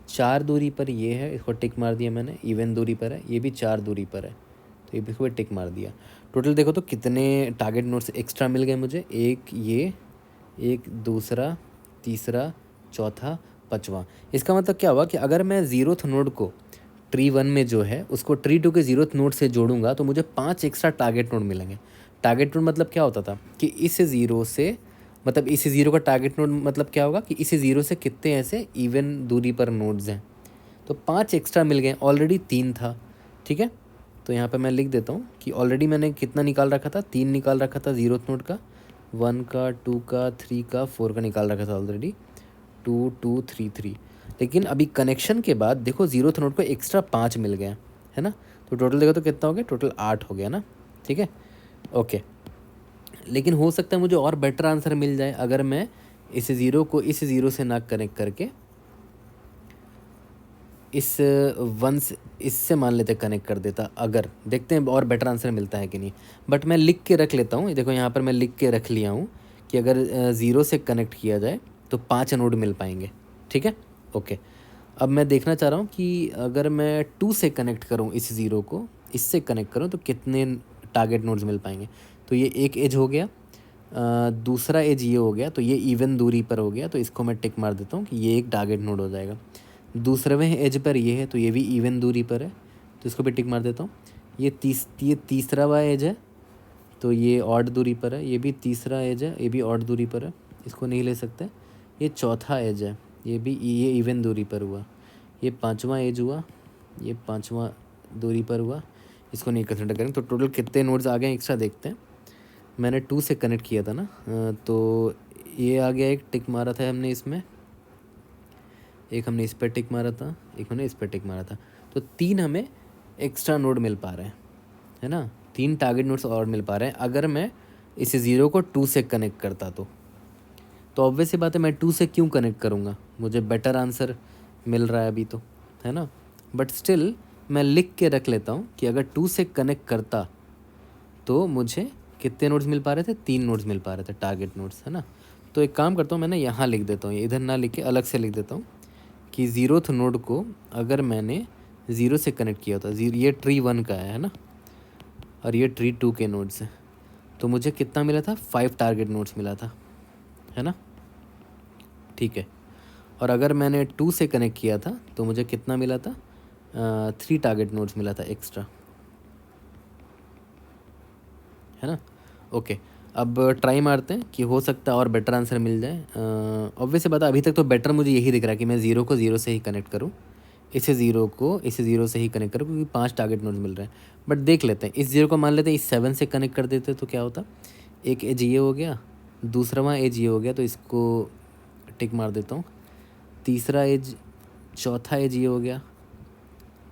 Speaker 2: 4 दूरी पर ये है, इसको टिक मार दिया मैंने, इवन दूरी पर है, ये भी 4 दूरी पर है, तो ये भी इसको भी टिक मार दिया। टोटल देखो तो कितने टारगेट नोड्स एक्स्ट्रा मिल गए मुझे, एक ये, एक दूसरा, तीसरा, चौथा, पाँचवा। इसका मतलब क्या हुआ कि अगर मैं ज़ीरोथ नोड को ट्री 1 में जो है उसको ट्री 2 के ज़ीरोथ नोड से जोड़ूंगा तो मुझे 5 एक्स्ट्रा टारगेट नोड मिलेंगे। टारगेट नोड मतलब क्या होता था कि इस ज़ीरो से, मतलब इस ज़ीरो का टारगेट नोड मतलब क्या होगा कि इस ज़ीरो से कितने ऐसे इवन दूरी पर नोड्स हैं, तो 5 एक्स्ट्रा मिल गए, ऑलरेडी 3 था, ठीक है। तो यहाँ पे मैं लिख देता हूँ कि ऑलरेडी मैंने कितना निकाल रखा था, 3 निकाल रखा था ज़ीरोथ नोड का, 1 का, 2 का, 3 का, 4 का निकाल रखा था ऑलरेडी, 2 2 3 3। लेकिन अभी कनेक्शन के बाद देखो ज़ीरोथ नोड को एक्स्ट्रा 5 मिल गया, है ना। तो टोटल देखो तो कितना हो गया, टोटल 8 हो गया ना, ठीक है, ओके। लेकिन हो सकता है मुझे और बेटर आंसर मिल जाए अगर मैं इस ज़ीरो को इस ज़ीरो से ना कनेक्ट करके इस वन से इससे मान लेते कनेक्ट कर देता, अगर देखते हैं और बेटर आंसर मिलता है कि नहीं। बट मैं लिख के रख लेता हूँ, देखो यहाँ पर मैं लिख के रख लिया हूँ कि अगर ज़ीरो से कनेक्ट किया जाए तो 5 नोड मिल पाएंगे, ठीक है, ओके। अब मैं देखना चाह रहा हूँ कि अगर मैं 2 से कनेक्ट करूँ, इस ज़ीरो को इससे कनेक्ट करूँ तो कितने टारगेट नोड्स मिल पाएंगे। तो ये एक एज हो गया, दूसरा एज ये हो गया, तो ये इवन दूरी पर हो गया, तो इसको मैं टिक मार देता हूँ कि ये एक टारगेट नोड हो जाएगा। दूसरे एज पर ये है, तो ये भी इवन दूरी पर है, तो इसको भी टिक मार देता हूँ। ये तीसरा वाला एज है, तो ये ऑड दूरी पर है, ये भी तीसरा एज है, ये भी ऑड दूरी पर है, इसको नहीं ले सकते। ये चौथा एज है, ये इवन दूरी पर हुआ। ये 5वां एज हुआ, ये 5वां दूरी पर हुआ, इसको नहीं कंसिडर करेंगे। तो टोटल कितने नोड्स आ गए एक्स्ट्रा देखते हैं। मैंने 2 से कनेक्ट किया था ना, तो ये आ गया, एक टिक मारा था हमने इसमें, एक हमने इस पर टिक मारा था, एक हमने इस पर टिक मारा था, तो 3 हमें एक्स्ट्रा नोड मिल पा रहे हैं, है ना। 3 टारगेट नोड्स और मिल पा रहे हैं अगर मैं इस ज़ीरो को 2 से कनेक्ट करता तो ऑब्वियस सी बात है मैं 2 से क्यों कनेक्ट करूँगा, मुझे बेटर आंसर मिल रहा है अभी तो, है ना। बट स्टिल मैं लिख के रख लेता हूँ कि अगर 2 से कनेक्ट करता तो मुझे कितने नोड्स मिल पा रहे थे, 3 नोड्स मिल पा रहे थे, टारगेट नोड्स, है ना। तो एक काम करता हूँ, मैंने यहाँ लिख देता हूँ, इधर ना लिख के अलग से लिख देता हूँ कि ज़ीरोथ नोड को अगर मैंने ज़ीरो से कनेक्ट किया था, ये ट्री 1 का है ना, और ये ट्री 2 के नोड्स हैं, तो मुझे कितना मिला था, 5 टारगेट नोड्स मिला था, है ना, ठीक है। और अगर मैंने 2 से कनेक्ट किया था तो मुझे कितना मिला था, 3 टारगेट नोड्स मिला था एक्स्ट्रा, है ना, ओके। अब ट्राई मारते हैं कि हो सकता है और बेटर आंसर मिल जाए। ऑब्वियस बात है, अभी तक तो बेटर मुझे यही दिख रहा है कि मैं ज़ीरो को ज़ीरो से ही कनेक्ट करूँ, इस ज़ीरो को इस ज़ीरो से ही कनेक्ट करूँ, क्योंकि 5 टारगेट नोड्स मिल रहे हैं। बट देख लेते हैं, इस ज़ीरो को मान लेते हैं इस 7 से कनेक्ट कर देते तो क्या होता, एक एज ये हो गया, दूसरा एज ये हो गया, तो इसको टिक मार देता हूँ। तीसरा एज, चौथा एज ये हो गया,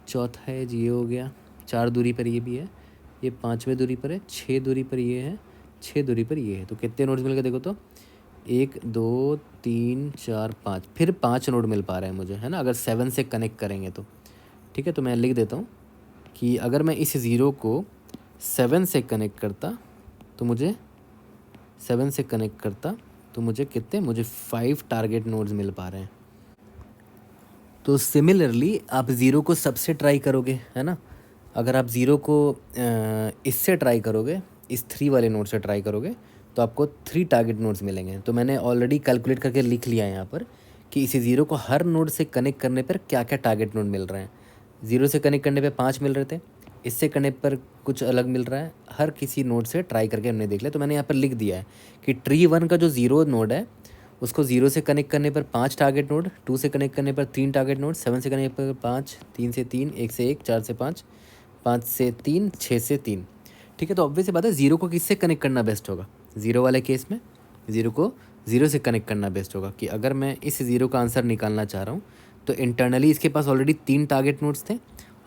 Speaker 2: चौथा एज ये हो गया, 4 दूरी पर ये भी है, ये 5वें दूरी पर है, 6 दूरी पर ये है, 6 दूरी पर ये है, तो कितने नोड्स मिल गए देखो तो, 1 2 3 4 5, फिर 5 नोड मिल पा रहे हैं मुझे, है ना, अगर 7 से कनेक्ट करेंगे तो, ठीक है। तो मैं लिख देता हूँ कि अगर मैं इस ज़ीरो को 7 से कनेक्ट करता तो मुझे 7 से कनेक्ट करता तो मुझे कितने, मुझे 5 टारगेट नोड्स मिल पा रहे हैं। तो सिमिलरली आप ज़ीरो को सबसे ट्राई करोगे, है ना, अगर आप ज़ीरो को इससे ट्राई करोगे, इस 3 वाले नोड से ट्राई करोगे तो आपको 3 टारगेट नोड्स मिलेंगे। तो मैंने ऑलरेडी कैलकुलेट करके लिख लिया है यहाँ पर कि इसी ज़ीरो को हर नोड से कनेक्ट करने पर क्या क्या टारगेट नोड मिल रहे हैं। ज़ीरो से कनेक्ट करने पे 5 मिल रहे थे, इससे कनेक्ट पर कुछ अलग मिल रहा है, हर किसी नोड से ट्राई करके हमने देख लिया। तो मैंने यहाँ पर लिख दिया है कि ट्री 1 का जो ज़ीरो नोड है उसको 0 से कनेक्ट करने पर 5 टारगेट नोड, 2 से कनेक्ट करने पर 3 टारगेट नोड, 7 से कनेक्ट पर 5, 3 से 3, 1 से 1, 4 से 5, 5 से 3, 6 से 3, ठीक है। तो ऑब्वियस बात है ज़ीरो को किससे कनेक्ट करना बेस्ट होगा, ज़ीरो वाले केस में ज़ीरो को ज़ीरो से कनेक्ट करना बेस्ट होगा कि अगर मैं इस ज़ीरो का आंसर निकालना चाह रहा हूँ तो इंटरनली इसके पास ऑलरेडी 3 टारगेट नोड्स थे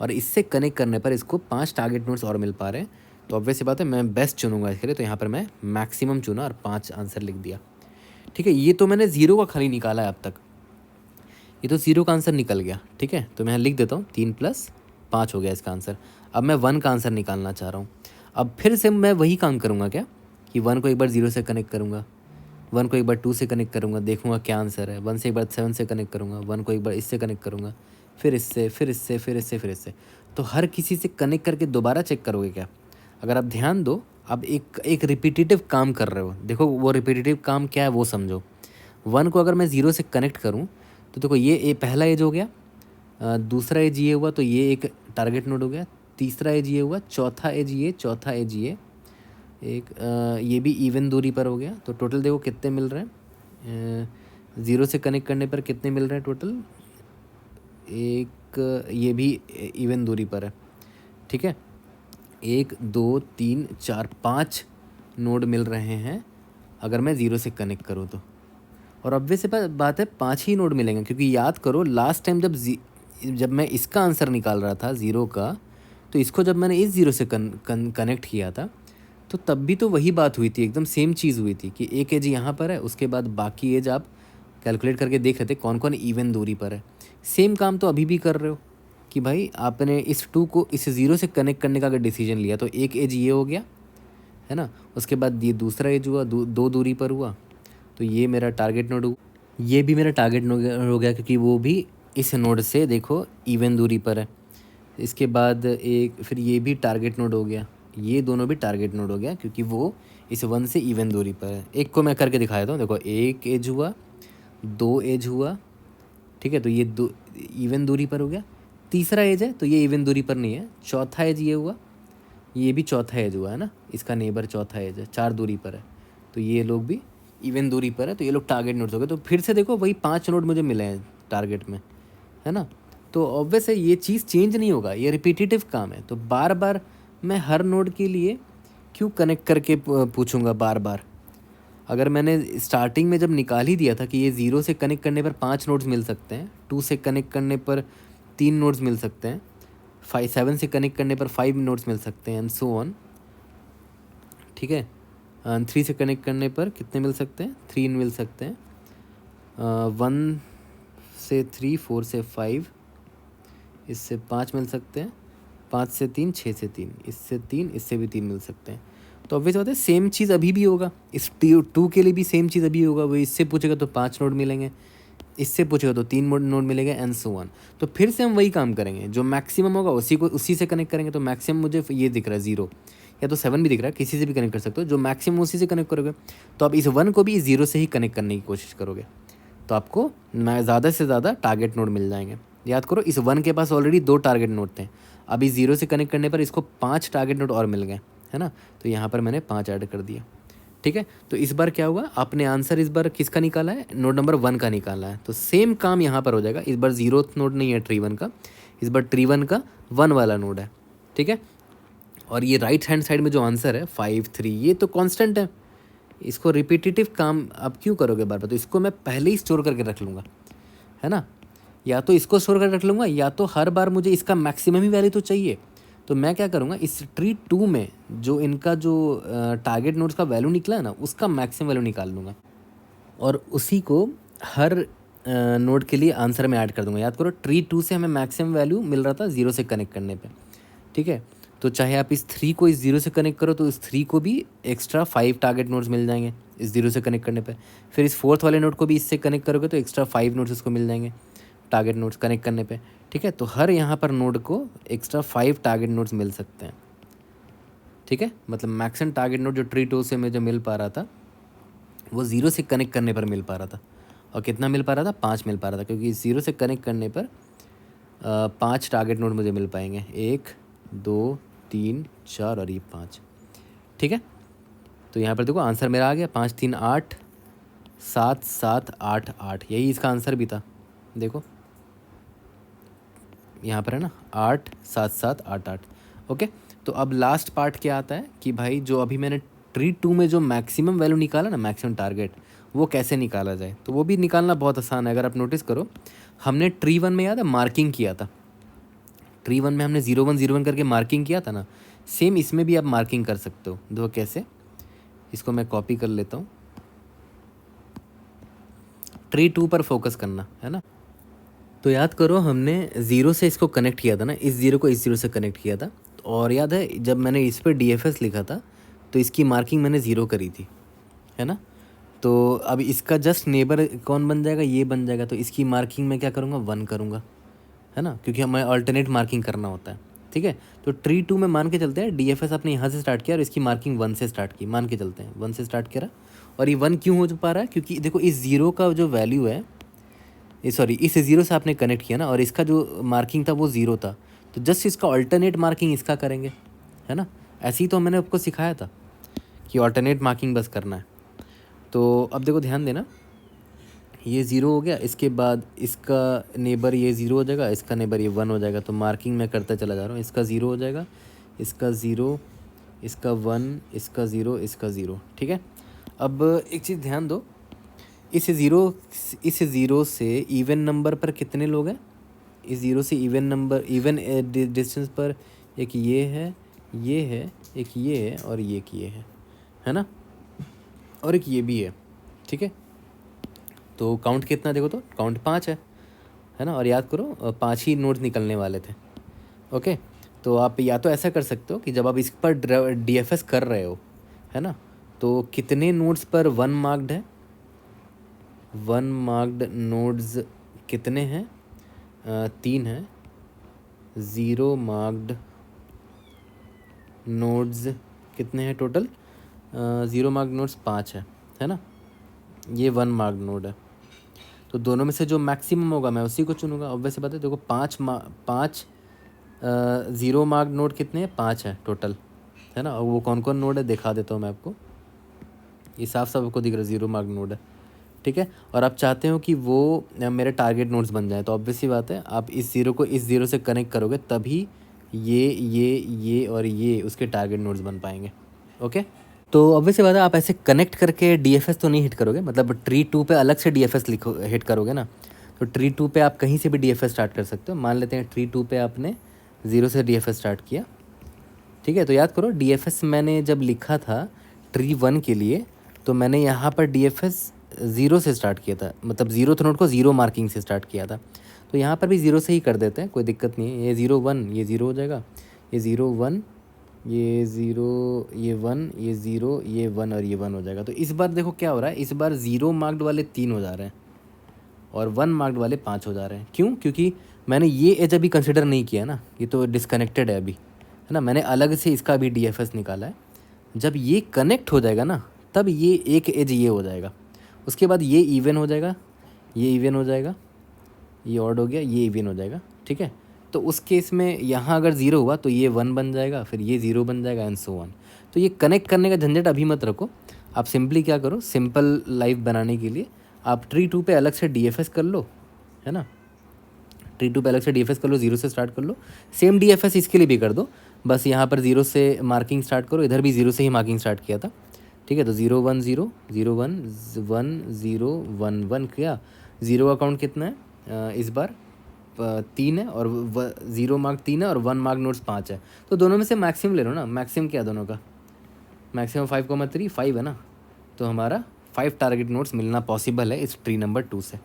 Speaker 2: और इससे कनेक्ट करने पर इसको 5 टारगेट नोड्स और मिल पा रहे हैं। तो ऑब्वियस सी बात है मैं बेस्ट चुनूंगा इसके लिए, तो यहाँ पर मैं मैक्सिमम चुना और 5 आंसर लिख दिया। ठीक है, ये तो मैंने ज़ीरो का खाली निकाला है अब तक, ये तो ज़ीरो का आंसर निकल गया। ठीक है, तो मैं लिख देता हूँ 3 + 5 हो गया इसका आंसर। अब मैं 1 का आंसर निकालना चाह रहा हूँ। अब फिर से मैं वही काम करूँगा क्या कि 1 को एक बार 0 से कनेक्ट करूँगा, 1 को एक बार 2 से कनेक्ट करूँगा, देखूँगा क्या आंसर है। 1 से एक बार 7 से कनेक्ट करूँगा, 1 को एक बार इससे कनेक्ट करूँगा, फिर इससे, फिर इससे, फिर इससे, फिर इससे। तो हर किसी से कनेक्ट करके दोबारा चेक करोगे क्या? अगर आप ध्यान दो, अब एक रिपीटेटिव काम कर रहे हो। देखो वो रिपीटेटिव काम क्या है वो समझो। 1 को अगर मैं 0 से कनेक्ट करूँ तो देखो ये पहला एज हो गया, दूसरा एज ये हुआ तो ये एक टारगेट नोड हो गया, तीसरा एज ये हुआ, चौथा एज ये, चौथा एज ये, ये भी इवन दूरी पर हो गया। तो टोटल देखो कितने मिल रहे हैं, 0 से कनेक्ट करने पर कितने मिल रहे हैं टोटल, एक ये भी इवन दूरी पर है। ठीक है, 1 2 3 4 5 नोड मिल रहे हैं अगर मैं 0 से कनेक्ट करूँ तो। और ऑब्वियस बात है 5 ही नोड मिलेंगे, क्योंकि याद करो लास्ट टाइम जब मैं इसका आंसर निकाल रहा था 0 का, तो इसको जब मैंने इस 0 से कनेक्ट किया था तो तब भी तो वही बात हुई थी, एकदम सेम चीज़ हुई थी कि एक एज यहाँ पर है, उसके बाद बाकी एज आप कैलकुलेट करके देख रहे थे कौन कौन इवन दूरी पर है। सेम काम तो अभी भी कर रहे हो कि भाई आपने इस 2 को इस 0 से कनेक्ट करने का अगर डिसीजन लिया तो एक एज ये हो गया है ना, उसके बाद ये दूसरा एज हुआ, 2 दूरी पर हुआ, तो ये मेरा टारगेट नोड हुआ, ये भी मेरा टारगेट नोड हो गया क्योंकि वो भी इस नोड से देखो इवन दूरी पर है। इसके बाद एक फिर ये भी टारगेट नोड हो गया, ये दोनों भी टारगेट नोड हो गया क्योंकि वो इस 1 से इवन दूरी पर है। एक को मैं करके दिखाया था, देखो एक एज हुआ, 2 एज हुआ, ठीक है, तो ये 2 इवन दूरी पर हो गया। तीसरा एज है तो ये इवन दूरी पर नहीं है, चौथा एज ये हुआ, ये भी चौथा एज हुआ है ना, इसका नेबर चौथा एज है, 4 दूरी पर है, तो ये लोग भी इवन दूरी पर है, तो ये लोग टारगेट नोड्स हो गए। तो फिर से देखो वही 5 नोड मुझे मिले हैं टारगेट में, है ना। तो ऑब्वियस है ये चीज़ चेंज नहीं होगा, ये रिपीटेटिव काम है। तो बार बार मैं हर नोड के लिए क्यों कनेक्ट करके पूछूंगा बार बार। अगर मैंने स्टार्टिंग में जब निकाल ही दिया था कि ये 0 से कनेक्ट करने पर 5 नोड्स मिल सकते हैं, 2 से कनेक्ट करने पर 3 नोड्स मिल सकते हैं, 7 से कनेक्ट करने पर 5 नोड्स मिल सकते हैं एंड सो ऑन। ठीक है, 3 से कनेक्ट करने पर कितने मिल सकते हैं, 3 मिल सकते हैं, 1 से 3, 4 से 5, इससे 5 मिल सकते हैं, 5 से 3, 6 से 3, इससे 3, इससे भी 3 मिल सकते हैं। तो ऑब्वियस बात है सेम चीज़ अभी भी होगा, इस 2 के लिए भी सेम चीज़ अभी होगा। वो इससे पूछेगा तो 5 नोड मिलेंगे, इससे पूछेगा तो 3 नोड मिलेंगे एंड सो ऑन। तो फिर से हम वही काम करेंगे, जो मैक्सिमम होगा उसी से कनेक्ट करेंगे। तो मैक्सिमम मुझे ये दिख रहा है 0 या तो 7 भी दिख रहा है, किसी से भी कनेक्ट कर सकते हो, जो मैक्सिमम उसी से कनेक्ट करोगे। तो आप इस 1 को भी इस 0 से ही कनेक्ट करने की कोशिश करोगे तो आपको ज़्यादा से ज़्यादा टारगेट नोड मिल जाएंगे। याद करो इस 1 के पास ऑलरेडी 2 टारगेट नोड थे, अभी 0 से कनेक्ट करने पर इसको 5 टारगेट नोड और मिल गए, है ना। तो यहाँ पर मैंने 5 ऐड कर दिया। ठीक है, तो इस बार क्या हुआ, आपने आंसर इस बार किसका निकाला है, नोड नंबर 1 का निकाला है। तो सेम काम यहाँ पर हो जाएगा, इस बार 0th नोड नहीं है ट्री 1 का, इस बार ट्री 1 का 1 वाला नोड है। ठीक है, और ये राइट हैंड साइड में जो आंसर है 5 3, ये तो कांस्टेंट है। इसको रिपीटेटिव काम आप क्यों करोगे बार बार, तो इसको मैं पहले ही स्टोर करके रख लूँगा, है ना। या तो इसको स्टोर करके रख लूँगा, या तो हर बार मुझे इसका मैक्सिमम ही वैल्यू तो चाहिए। तो मैं क्या करूँगा, इस ट्री 2 में जो इनका जो टारगेट नोड्स का वैल्यू निकला है ना, उसका मैक्सिमम वैल्यू निकाल लूँगा और उसी को हर नोड के लिए आंसर में ऐड कर दूँगा। याद करो ट्री 2 से हमें मैक्सिमम वैल्यू मिल रहा था 0 से कनेक्ट करने पे। ठीक है, तो चाहे आप इस 3 को इस 0 से कनेक्ट करो तो इस 3 को भी एक्स्ट्रा 5 टारगेट नोड्स मिल जाएंगे इस 0 से कनेक्ट करने पे। फिर इस 4th वाले नोड को भी इससे कनेक्ट करोगे तो एक्स्ट्रा 5 नोड्स इसको मिल जाएंगे टारगेट नोड्स कनेक्ट करने पे। ठीक है, तो हर यहाँ पर नोड को एक्स्ट्रा 5 टारगेट नोड्स मिल सकते हैं। ठीक है, मतलब मैक्सिमम टारगेट नोड जो ट्री 2 से मुझे मिल पा रहा था वो 0 से कनेक्ट करने पर मिल पा रहा था। और कितना मिल पा रहा था, 5 मिल पा रहा था, क्योंकि 0 से कनेक्ट करने पर 5 टारगेट नोड मुझे मिल पाएंगे, 1 2 3 4 और ये 5। ठीक है, तो यहाँ पर देखो आंसर मेरा आ गया 5 3 8 7 7 8 8, यही इसका आंसर भी था। देखो यहाँ पर है ना 8 7 7 8 8। ओके, तो अब लास्ट पार्ट क्या आता है कि भाई जो अभी मैंने ट्री 2 में जो मैक्सिमम वैल्यू निकाला ना, मैक्सिमम टारगेट, वो कैसे निकाला जाए, तो वो भी निकालना बहुत आसान है। अगर आप नोटिस करो, हमने ट्री 1 में याद है मार्किंग किया था, ट्री 1 में हमने 0 1 0 1 करके मार्किंग किया था ना, सेम इसमें भी आप मार्किंग कर सकते हो। देखो कैसे, इसको मैं कॉपी कर लेता हूँ। ट्री 2 पर फोकस करना है ना। तो याद करो, हमने 0 से इसको कनेक्ट किया था ना, इस 0 को इस 0 से कनेक्ट किया था। और याद है जब मैंने इस पर DFS लिखा था तो इसकी मार्किंग मैंने 0 करी थी, है ना। तो अब इसका जस्ट नेबर कौन बन जाएगा, ये बन जाएगा। तो इसकी मार्किंग मैं क्या करूँगा, 1 करूँगा, है ना, क्योंकि हमें अल्टरनेट मार्किंग करना होता है। ठीक है, तो ट्री 2 में मान के चलते हैं DFS आपने यहाँ से स्टार्ट किया और इसकी मार्किंग 1 से स्टार्ट की, मान के चलते हैं 1 से स्टार्ट करा। और ये 1 क्यों हो पा रहा है, क्योंकि देखो इस 0 का जो वैल्यू है, सॉरी इस 0 से आपने कनेक्ट किया ना, और इसका जो मार्किंग था वो 0 था, तो जस्ट इसका अल्टरनेट मार्किंग इसका करेंगे, है ना। ऐसे ही तो मैंने आपको सिखाया था कि अल्टरनेट मार्किंग बस करना है। तो अब देखो ध्यान देना, ये 0 हो गया, इसके बाद इसका नेबर ये 0 हो जाएगा, इसका नेबर ये 1 हो जाएगा। तो मार्किंग मैं करता चला जा रहा हूँ, इसका 0 हो जाएगा, इसका 0, इसका 1, इसका 0, इसका 0। ठीक है, अब एक चीज़ ध्यान दो, इस 0 से इवन नंबर पर कितने लोग हैं, इस 0 से इवन नंबर, इवन डिस्टेंस पर एक ये है, ये है, एक ये है और ये एक ये है ना, और एक ये भी है। ठीक है, तो काउंट कितना, देखो तो काउंट 5 है ना। और याद करो 5 ही नोट्स निकलने वाले थे। ओके, तो आप या तो ऐसा कर सकते हो कि जब आप इस पर DFS कर रहे हो, है ना, तो कितने नोट्स पर 1 मार्क्ड है, 1 मार्क्ड नोड्स कितने हैं, 3 हैं। 0 मार्क्ड नोड्स कितने हैं टोटल, 0 मार्क्ड नोड्स 5 है ना। ये 1 मार्क्ड नोड है, तो दोनों में से जो मैक्सिमम होगा मैं उसी को चुनूंगा। ऑब्वियस बात है, देखो 5 0 मार्क्ड नोड कितने हैं, 5 है टोटल, है ना। और वो कौन कौन नोड है दिखा देता हूँ मैं आपको, ये साफ साफ आपको दिख रहा है 0 मार्क्ड नोड है। ठीक है, और आप चाहते हो कि वो मेरे टारगेट नोड्स बन जाए, तो ऑब्वियस ही बात है आप इस 0 को इस 0 से कनेक्ट करोगे तभी ये और ये उसके टारगेट नोड्स बन पाएंगे। ओके, तो ऑब्वियस ही बात है आप ऐसे कनेक्ट करके DFS तो नहीं हिट करोगे, मतलब ट्री 2 पे अलग से DFS लिखो हिट करोगे ना। तो ट्री 2 पे आप कहीं से भी DFS स्टार्ट कर सकते हो। मान लेते हैं ट्री 2 पे आपने 0 से DFS स्टार्ट किया। ठीक है, तो याद करो DFS मैंने जब लिखा था ट्री 1 के लिए, तो मैंने यहाँ पर DFS 0 से स्टार्ट किया था, मतलब 0th नोड को 0 मार्किंग से स्टार्ट किया था। तो यहाँ पर भी 0 से ही कर देते हैं, कोई दिक्कत नहीं है। ये 0 1 ये 0 हो जाएगा, ये 0 1 ये 0 ये 1 ये 0 ये 1 और ये 1 हो जाएगा। तो इस बार देखो क्या हो रहा है, इस बार 0 मार्क्ड वाले 3 हो जा रहे हैं और 1 मार्क्ड वाले 5 हो जा रहे हैं। क्यों, क्योंकि मैंने ये एज अभी कंसिडर नहीं किया ना, ये तो डिस्कनेक्टेड है अभी, है ना। मैंने अलग से इसका भी DFS निकाला है। जब ये कनेक्ट हो जाएगा ना, तब ये एक एज ये हो जाएगा, उसके बाद ये इवन हो जाएगा, ये इवन हो जाएगा, ये ऑड हो गया, ये इवन हो जाएगा। ठीक है, तो उस केस में यहाँ अगर 0 हुआ तो ये 1 बन जाएगा, फिर ये 0 बन जाएगा एंड सो ऑन। तो ये कनेक्ट करने का झंझट अभी मत रखो, आप सिंपली क्या करो, सिंपल लाइफ बनाने के लिए आप ट्री 2 पे अलग से DFS कर लो, है ना। ट्री 2 पे अलग से DFS कर लो, 0 से स्टार्ट कर लो। सेम DFS इसके लिए भी कर दो, बस यहाँ पर 0 से मार्किंग स्टार्ट करो, इधर भी 0 से ही मार्किंग स्टार्ट किया था। ठीक है, तो 0 1 0 0 1 1 0 1 1 किया। 0 का काउंट कितना है, इस बार 3 है, और 0 मार्क 3 है और 1 मार्क नोट्स 5 है। तो दोनों में से मैक्सिमम ले लो ना, मैक्सिमम क्या दोनों का, मैक्सिमम 5,3 5 है ना। तो हमारा 5 टारगेट नोट्स मिलना पॉसिबल है इस ट्री नंबर 2 से।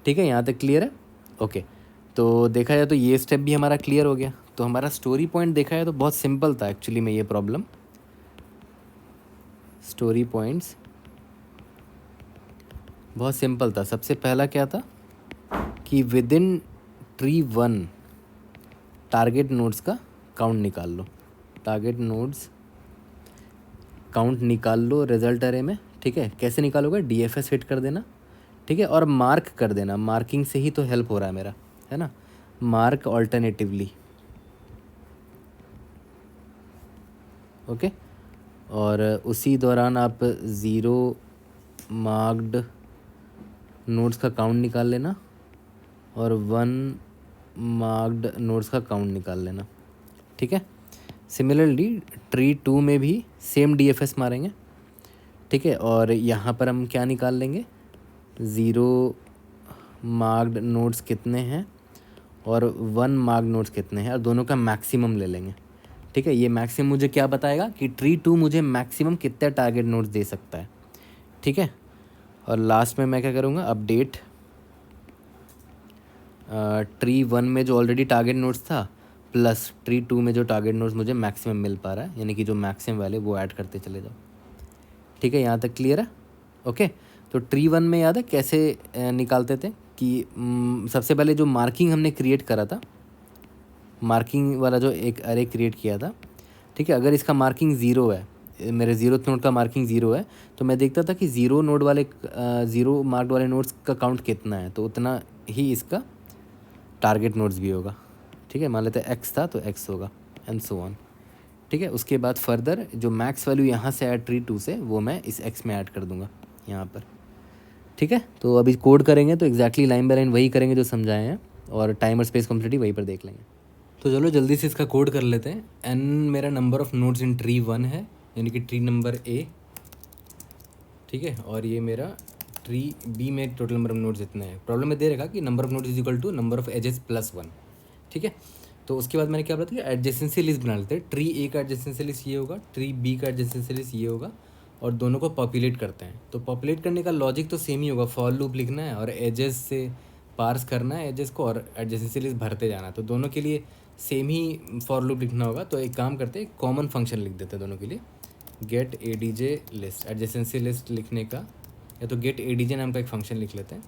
Speaker 2: ठीक है, यहाँ तक क्लियर है। ओके, तो देखा जाए तो ये स्टेप भी हमारा क्लियर हो गया। तो हमारा स्टोरी पॉइंट देखा जाए तो बहुत सिंपल था एक्चुअली में ये प्रॉब्लम। स्टोरी पॉइंट्स बहुत सिंपल था। सबसे पहला क्या था कि with in tree 1 target nodes का काउंट निकाल लो, टारगेट नोड्स काउंट निकाल लो रिजल्ट अरे में। ठीक है, कैसे निकालोगे, DFS हिट कर देना। ठीक है, और मार्क कर देना, मार्किंग से ही तो हेल्प हो रहा है मेरा, है ना। Mark alternatively, okay. और उसी दौरान आप 0 मार्क्ड नोट्स का काउंट निकाल लेना और 1 मार्क्ड नोट्स का काउंट निकाल लेना। ठीक है, सिमिलरली ट्री 2 में भी सेम DFS मारेंगे। ठीक है। और यहाँ पर हम क्या निकाल लेंगे, 0 मार्क्ड नोड्स कितने हैं और 1 मार्क्ड नोड्स कितने हैं, और दोनों का मैक्सिमम ले लेंगे। ठीक है, ये मैक्सिमम मुझे क्या बताएगा कि ट्री 2 मुझे मैक्सिमम कितने टारगेट नोड्स दे सकता है। ठीक है, और लास्ट में मैं क्या करूँगा, अपडेट ट्री 1 में जो ऑलरेडी टारगेट नोड्स था प्लस ट्री 2 में जो टारगेट नोड्स मुझे मैक्सिमम मिल पा रहा है, यानी कि जो मैक्सिमम वैल्यू वो ऐड करते चले जाओ। ठीक है, यहाँ तक क्लियर है। ओके, तो ट्री 1 में याद है कैसे निकालते थे कि सबसे पहले जो मार्किंग हमने क्रिएट करा था, मार्किंग वाला जो एक अरे क्रिएट किया था, ठीक है, अगर इसका मार्किंग 0 है, मेरे 0th नोड का मार्किंग 0 है, तो मैं देखता था कि 0 नोड वाले 0 मार्क्ड वाले नोड्स का काउंट कितना है, तो उतना ही इसका टारगेट नोड्स भी होगा। ठीक है, मान लेते हैं x था तो x होगा एंड सो ऑन। ठीक है, उसके बाद फर्दर जो मैक्स वैल्यू यहाँ से ऐड ट्री 2 से वो मैं इस x में ऐड कर दूंगा यहाँ पर। ठीक है, तो अभी कोड करेंगे तो एग्जैक्टली लाइन बाय लाइन वही करेंगे जो समझाए हैं, और टाइम और स्पेस कॉम्प्लेक्सिटी वहीं पर देख लेंगे। तो चलो जल्दी से इसका कोड कर लेते हैं। n मेरा number of nodes in tree 1 है, यानी कि ट्री नंबर a। ठीक है, और ये मेरा ट्री बी में टोटल नंबर ऑफ नोड्स इतने हैं। प्रॉब्लम में दे रखा कि number of nodes is equal to number of edges plus 1। ठीक है, तो उसके बाद मैंने क्या बोला था कि एडजेसेंसी लिस्ट बना लेते हैं। ट्री ए का एडजेसेंसी लिस्ट ये होगा, ट्री बी का एडजेसेंसी लिस्ट ये होगा, और दोनों को पॉपुलेट करते हैं। तो पॉपुलेट करने का लॉजिक तो सेम ही होगा, फॉर लूप लिखना है और एजेस से पार्स करना है एजेस को, और एडजेसेंसी लिस्ट भरते जाना है। तो दोनों के लिए सेम ही फॉर लूप लिखना होगा। तो एक काम करते हैं, कॉमन फंक्शन लिख देते हैं दोनों के लिए, गेट ए डी जे लिस्ट, एडजेसेंसी लिस्ट लिखने का, या तो गेट ए डी जे नाम का एक फंक्शन लिख लेते हैं।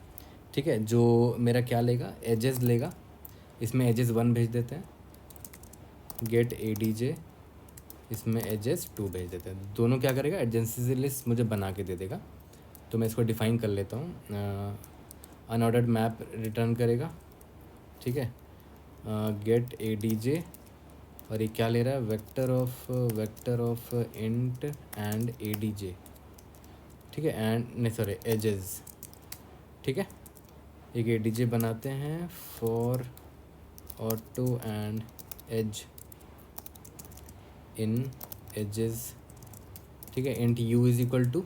Speaker 2: ठीक है, जो मेरा क्या लेगा, एजेस लेगा, इसमें एजेस 1 भेज देते हैं, गेट ए डी जे इसमें एजेस 2 भेज देते हैं। दोनों क्या करेगा, एडजेंसी लिस्ट मुझे बना के दे देगा। तो मैं इसको डिफ़ाइन कर लेता हूँ, अनऑर्डर्ड मैप रिटर्न करेगा। ठीक है, गेट ए डी जे, और ये क्या ले रहा है, vector of int and A D जे। ठीक है, एंड नहीं सॉरी एजेस। ठीक है, एक ए डी जे बनाते हैं for auto and edge in edges. ठीक है, int U is equal to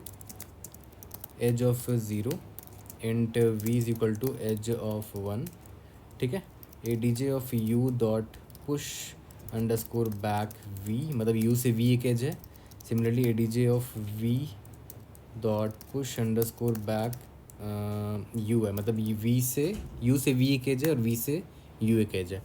Speaker 2: edge of 0, int V is equal to edge of 1। ठीक है, A D J of U dot push underscore back V, मतलब U से V एक edge है। Similarly A D J of V dot push underscore back U है, मतलब we से you से वी एक एज है और वी से यू एक एज है।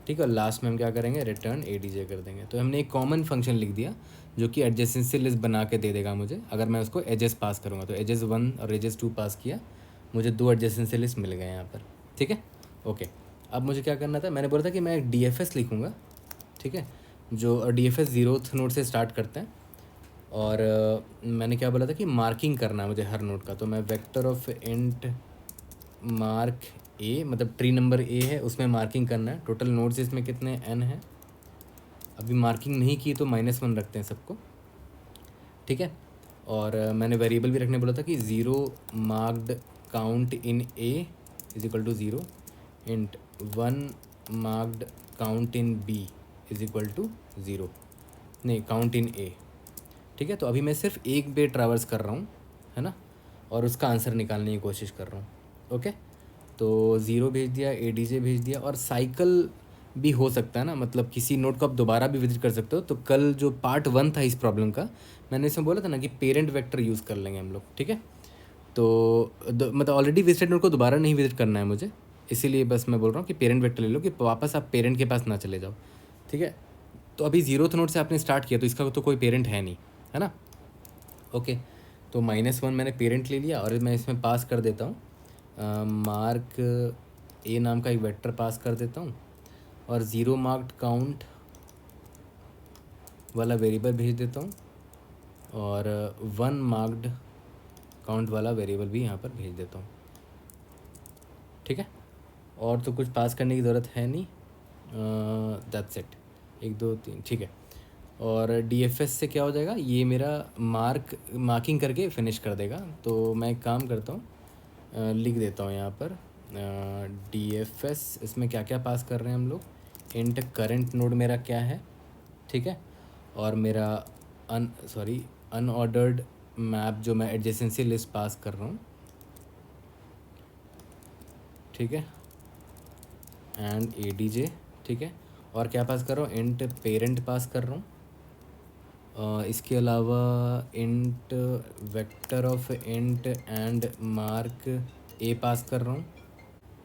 Speaker 2: ठीक है, लास्ट में हम क्या करेंगे, रिटर्न ए डी जे कर देंगे। तो हमने एक कॉमन फंक्शन लिख दिया जो कि एडजेसेंसी लिस्ट बना के दे देगा मुझे, अगर मैं उसको एजेस पास करूँगा। तो एजेस 1 और एजेस 2 पास किया, मुझे 2 एडजेसेंसी लिस्ट मिल गए यहाँ पर। ठीक है, ओके। अब मुझे क्या करना था, मैंने बोला था कि मैं एक डी एफ एस लिखूँगा। ठीक है, जो D F S 0th node से स्टार्ट करते हैं, और मैंने क्या बोला था कि मार्किंग करना है मुझे हर नोड का। तो मैं वेक्टर ऑफ इंट मार्क ए, मतलब ट्री नंबर ए है उसमें मार्किंग करना है। टोटल नोड्स इसमें कितने n है, अभी मार्किंग नहीं की तो -1 रखते हैं सबको। ठीक है, और मैंने वेरिएबल भी रखने बोला था कि 0 marked count in A is equal to 0, int 1 marked count in B is equal to 0, नहीं काउंट इन ए। ठीक है, तो अभी मैं सिर्फ एक बार ट्रैवर्स कर रहा हूँ, है ना, और उसका आंसर निकालने की कोशिश कर रहा हूँ। ओके, तो 0 भेज दिया, ए डी जे भेज दिया, और साइकिल भी हो सकता है ना, मतलब किसी नोड को आप दोबारा भी विजिट कर सकते हो। तो कल जो पार्ट 1 था इस प्रॉब्लम का, मैंने इसमें बोला था ना कि पेरेंट वेक्टर यूज़ कर लेंगे हम लोग। ठीक है, तो मतलब ऑलरेडी विजिटेड नोड को दोबारा नहीं विजिट करना है मुझे, इसीलिए बस मैं बोल रहा हूँ कि पेरेंट वेक्टर ले लो, कि वापस आप पेरेंट के पास ना चले जाओ। ठीक है, तो अभी 0th नोड से आपने स्टार्ट किया तो इसका तो कोई पेरेंट है नहीं, है ना। ओके, तो -1 मैंने पेरेंट ले लिया, और मैं इसमें पास कर देता हूँ मार्क ए नाम का एक वेक्टर पास कर देता हूँ, और 0 मार्क्ड काउंट वाला वेरिएबल भेज देता हूँ, और 1 मार्क्ड काउंट वाला वेरिएबल भी यहाँ पर भेज देता हूँ। ठीक है, और तो कुछ पास करने की ज़रूरत है नहीं, दैट्स इट, 1 2 3। ठीक है, और डी एफ एस से क्या हो जाएगा, ये मेरा मार्किंग करके फिनिश कर देगा। तो मैं एक काम करता हूँ, लिख देता हूँ यहाँ पर डी एफ एस, इसमें क्या क्या पास कर रहे हैं हम लोग, इंट करंट नोड मेरा क्या है। ठीक है, और मेरा अनऑर्डर्ड मैप जो मैं एडजेसेंसी लिस्ट पास कर रहा हूँ, ठीक है, एंड ADJ, ठीक है, और क्या पास कर रहा हूँ, इंट पेरेंट पास कर रहा हूँ, इसके अलावा int vector of int and mark A पास कर रहा हूँ,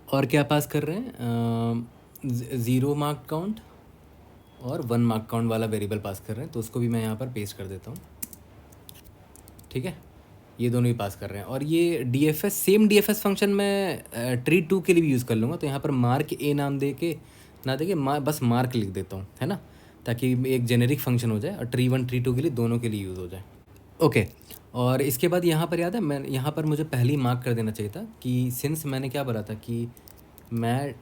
Speaker 2: और क्या पास कर रहे हैं, ज़ीरो मार्क काउंट और 1 मार्क काउंट वाला वेरिएबल पास कर रहे हैं, तो उसको भी मैं यहाँ पर पेस्ट कर देता हूँ, ठीक है। ये दोनों ही पास कर रहे हैं, और ये DFS सेम DFS फंक्शन मैं ट्री 2 के लिए भी यूज़ कर लूँगा। तो यहाँ पर मार्क ए नाम दे के ना दे के बस मार्क लिख देता हूँ, है ना, ताकि एक जेनेरिक फंक्शन हो जाए और ट्री 1 ट्री 2 के लिए दोनों के लिए यूज़ हो जाए। ओके, और इसके बाद यहाँ पर याद है, मैं यहाँ पर मुझे पहले ही मार्क कर देना चाहिए था कि सिंस मैंने क्या बोला था कि मैं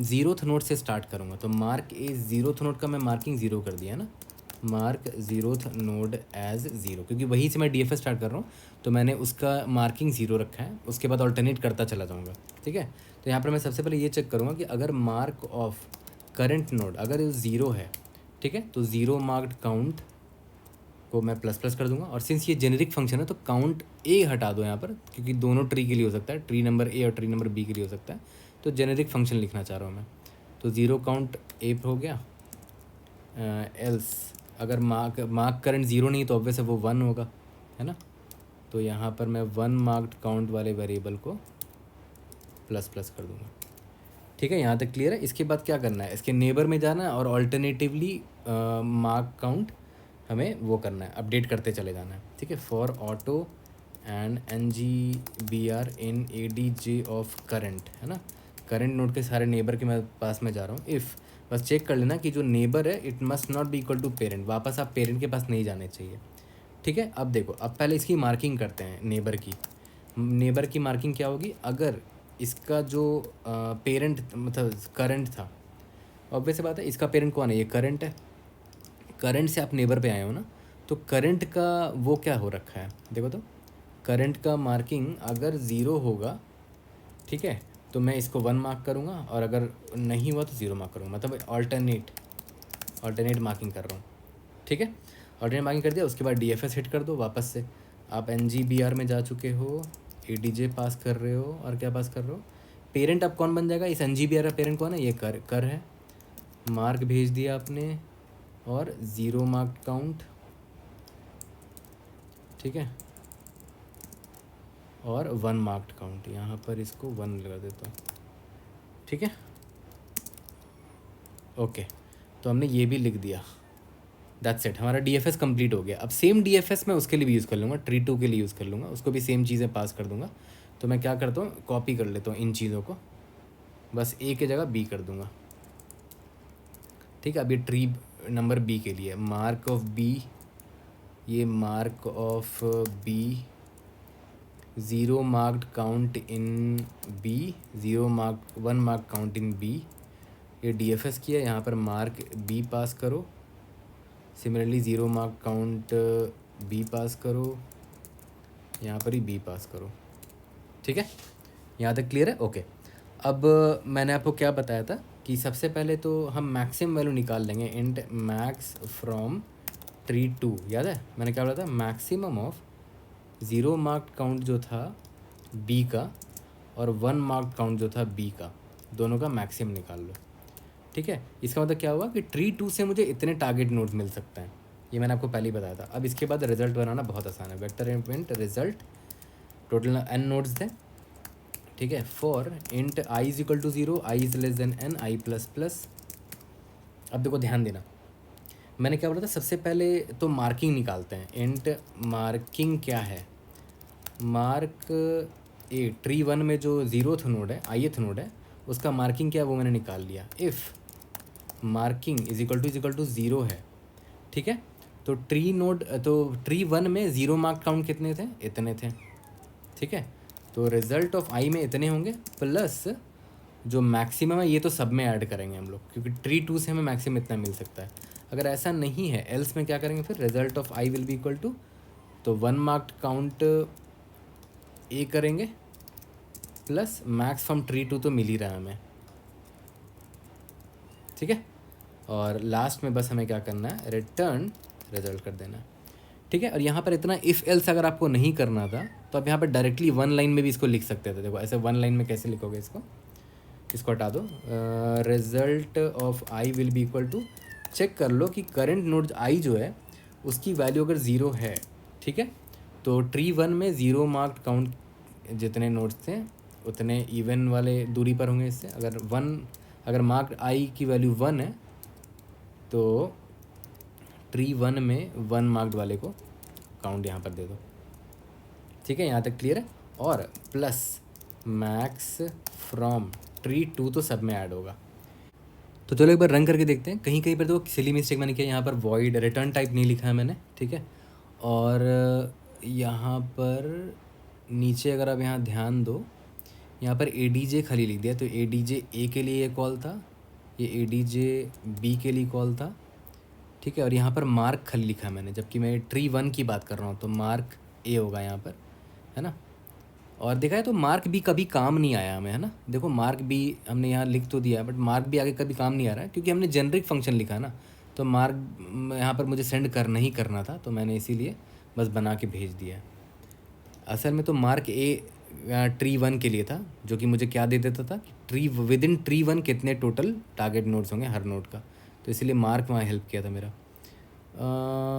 Speaker 2: 0th नोड से स्टार्ट करूँगा, तो मार्क ए 0th नोड का मैं मार्किंग 0 कर दिया है ना, मार्क 0th नोड एज 0, क्योंकि वहीं से मैं DFS स्टार्ट कर रहा हूँ, तो मैंने उसका मार्किंग 0 रखा है। उसके बाद ऑल्टरनेट करता चला जाऊँगा, ठीक है। तो यहाँ पर मैं सबसे पहले ये चेक करूँगा कि अगर मार्क ऑफ करंट नोड अगर 0 है, ठीक है, तो 0 मार्क्ड काउंट को मैं प्लस प्लस कर दूंगा। और सिंस ये जेनेरिक फंक्शन है तो काउंट ए हटा दो यहाँ पर, क्योंकि दोनों ट्री के लिए हो सकता है, ट्री नंबर ए और ट्री नंबर बी के लिए हो सकता है, तो जेनेरिक फंक्शन लिखना चाह रहा हूँ मैं। तो 0 काउंट ए हो गया, एल्स अगर मार्क करंट 0 नहीं तो ऑब्वियस है वो 1 होगा, है ना। तो यहाँ पर मैं 1 मार्क्ड काउंट वाले वेरिएबल को प्लस प्लस कर दूँगा, ठीक है। यहाँ तक क्लियर है। इसके बाद क्या करना है, इसके नेबर में जाना है और ऑल्टरनेटिवली मार्क काउंट हमें वो करना है, अपडेट करते चले जाना है, ठीक है। For auto and NGBR in ADJ of current, है ना, करंट नोड के सारे नेबर के मैं पास में जा रहा हूँ। इफ़ बस चेक कर लेना कि जो नेबर है it must not be equal to parent, वापस आप पेरेंट के पास नहीं जाने चाहिए, ठीक है। अब देखो, अब पहले इसकी मार्किंग करते हैं नेबर की। नेबर की मार्किंग क्या होगी, अगर इसका जो पेरेंट मतलब करंट था, ऑब्वियस बात है इसका पेरेंट कौन है, ये करंट है। करंट से आप नेबर पे आए हो ना, तो करंट का वो क्या हो रखा है देखो, तो करंट का मार्किंग अगर 0 होगा, ठीक है, तो मैं इसको 1 मार्क करूँगा, और अगर नहीं हुआ तो 0 मार्क करूँगा, मतलब ऑल्टरनेट मार्किंग कर रहा हूँ, ठीक है। ऑल्टरनेट मार्किंग कर दिया, उसके बाद DFS हिट कर दो। वापस से आप NGBR में जा चुके हो, ADJ पास कर रहे हो, और क्या पास कर रहे हो, पेरेंट अब कौन बन जाएगा, इस NGBR का पेरेंट कौन है, ये कर है। मार्क भेज दिया आपने, और 0 मार्क काउंट, ठीक है, और 1 मार्क्ड काउंट, यहाँ पर इसको 1 लगा देता हूँ, ठीक है। ओके, तो हमने ये भी लिख दिया, दैट्स इट, हमारा DFS कंप्लीट हो गया। अब सेम DFS मैं उसके लिए भी यूज़ कर लूँगा, ट्री 2 के लिए यूज़ कर लूँगा, उसको भी सेम चीज़ें पास कर दूँगा। तो मैं क्या करता हूँ, कॉपी कर लेता हूँ इन चीज़ों को, बस A की जगह B कर दूँगा, ठीक है। अब ये ट्री नंबर B के लिए मार्क ऑफ B, ये mark of B, 0 marked count in B, 1 mark count in B, ये DFS किया, यहाँ पर मार्क B पास करो, सिमिलरली 0 मार्क काउंट B पास करो, यहाँ पर ही B पास करो, ठीक है। यहाँ तक क्लियर है, ओके। अब मैंने आपको क्या बताया था कि सबसे पहले तो हम मैक्सिमम वैल्यू निकाल लेंगे, इंट मैक्स फ्रॉम ट्री 2, याद है मैंने क्या बोला था, मैक्सिमम ऑफ 0 मार्क काउंट जो था B का और 1 मार्क काउंट जो था B का, दोनों का मैक्सिमम निकाल लो, ठीक है। इसका मतलब क्या हुआ कि ट्री 2 से मुझे इतने टारगेट नोड्स मिल सकते हैं, ये मैंने आपको पहले ही बताया था। अब इसके बाद रिजल्ट बनाना बहुत आसान है, vector event result, total n nodes दें, ठीक है, for int I is equal to 0, I is less than n, I plus plus. अब देखो ध्यान देना, मैंने क्या बोला था, सबसे पहले तो मार्किंग निकालते हैं। इंट मार्किंग क्या है, मार्क ए ट्री 1 में जो 0th नोड है, ith नोड है, उसका मार्किंग क्या है वो मैंने निकाल लिया। If marking is equal to 0 है, ठीक है, तो ट्री 1 में 0 मार्क काउंट कितने थे, इतने थे, ठीक है। तो रिजल्ट ऑफ I में इतने होंगे, प्लस जो मैक्सिमम है ये तो सब में ऐड करेंगे हम लोग, क्योंकि ट्री 2 से हमें मैक्सिमम इतना मिल सकता है। अगर ऐसा नहीं है एल्स में क्या करेंगे, फिर result of I will be equal to, तो 1 मार्क्ड काउंट A करेंगे, प्लस मैक्स फ्रॉम ट्री 2 तो मिल ही रहा है हमें, ठीक है। और लास्ट में बस हमें क्या करना है, रिटर्न रिजल्ट कर देना है। ठीक है। और यहाँ पर इतना इफ़ एल्स अगर आपको नहीं करना था तो आप यहाँ पर डायरेक्टली वन लाइन में भी इसको लिख सकते थे। देखो ऐसे वन लाइन में कैसे लिखोगे इसको हटा दो। Result of I will be equal to, check कर लो कि करंट नोड आई जो है उसकी वैल्यू अगर ज़ीरो है, ठीक है, तो ट्री वन में ज़ीरो मार्क्ड काउंट जितने नोड्स थे उतने इवन वाले दूरी पर होंगे इससे। अगर मार्क्ड आई की वैल्यू वन है तो ट्री वन में वन मार्क्ड वाले को काउंट यहाँ पर दे दो, ठीक है। यहाँ तक क्लियर है। और plus max from tree two तो सब में ऐड होगा। तो चलो एक बार रन करके देखते हैं। कहीं कहीं पर तो सिली मिस्टेक मैंने किया, यहाँ पर वॉइड रिटर्न टाइप नहीं लिखा है मैंने, ठीक है। और यहाँ पर नीचे अगर आप यहाँ ध्यान दो, यहाँ पर ए डी जे खाली लिख दिया। तो ए डी जे ए के लिए ये कॉल था, ये ए डी जे बी के लिए कॉल था, ठीक है। और यहाँ पर मार्क खाली लिखा है मैंने, जबकि मैं ट्री वन की बात कर रहा हूँ, तो मार्क ए होगा यहाँ पर, है ना। और देखा है तो मार्क भी कभी काम नहीं आया हमें, है ना। देखो मार्क भी हमने यहाँ लिख तो दिया, बट मार्क भी आगे कभी काम नहीं आ रहा है क्योंकि हमने जेनरिक फंक्शन लिखा है ना। तो मार्क यहाँ पर मुझे सेंड करना ही करना था, तो मैंने इसीलिए बस बना के भेज दिया। असल में तो मार्क ए ट्री वन के लिए था, जो कि मुझे क्या दे देता था कि tree with in tree one कितने टोटल टारगेट नोड्स होंगे हर नोड का, तो इसीलिए मार्क वहाँ हेल्प किया था मेरा।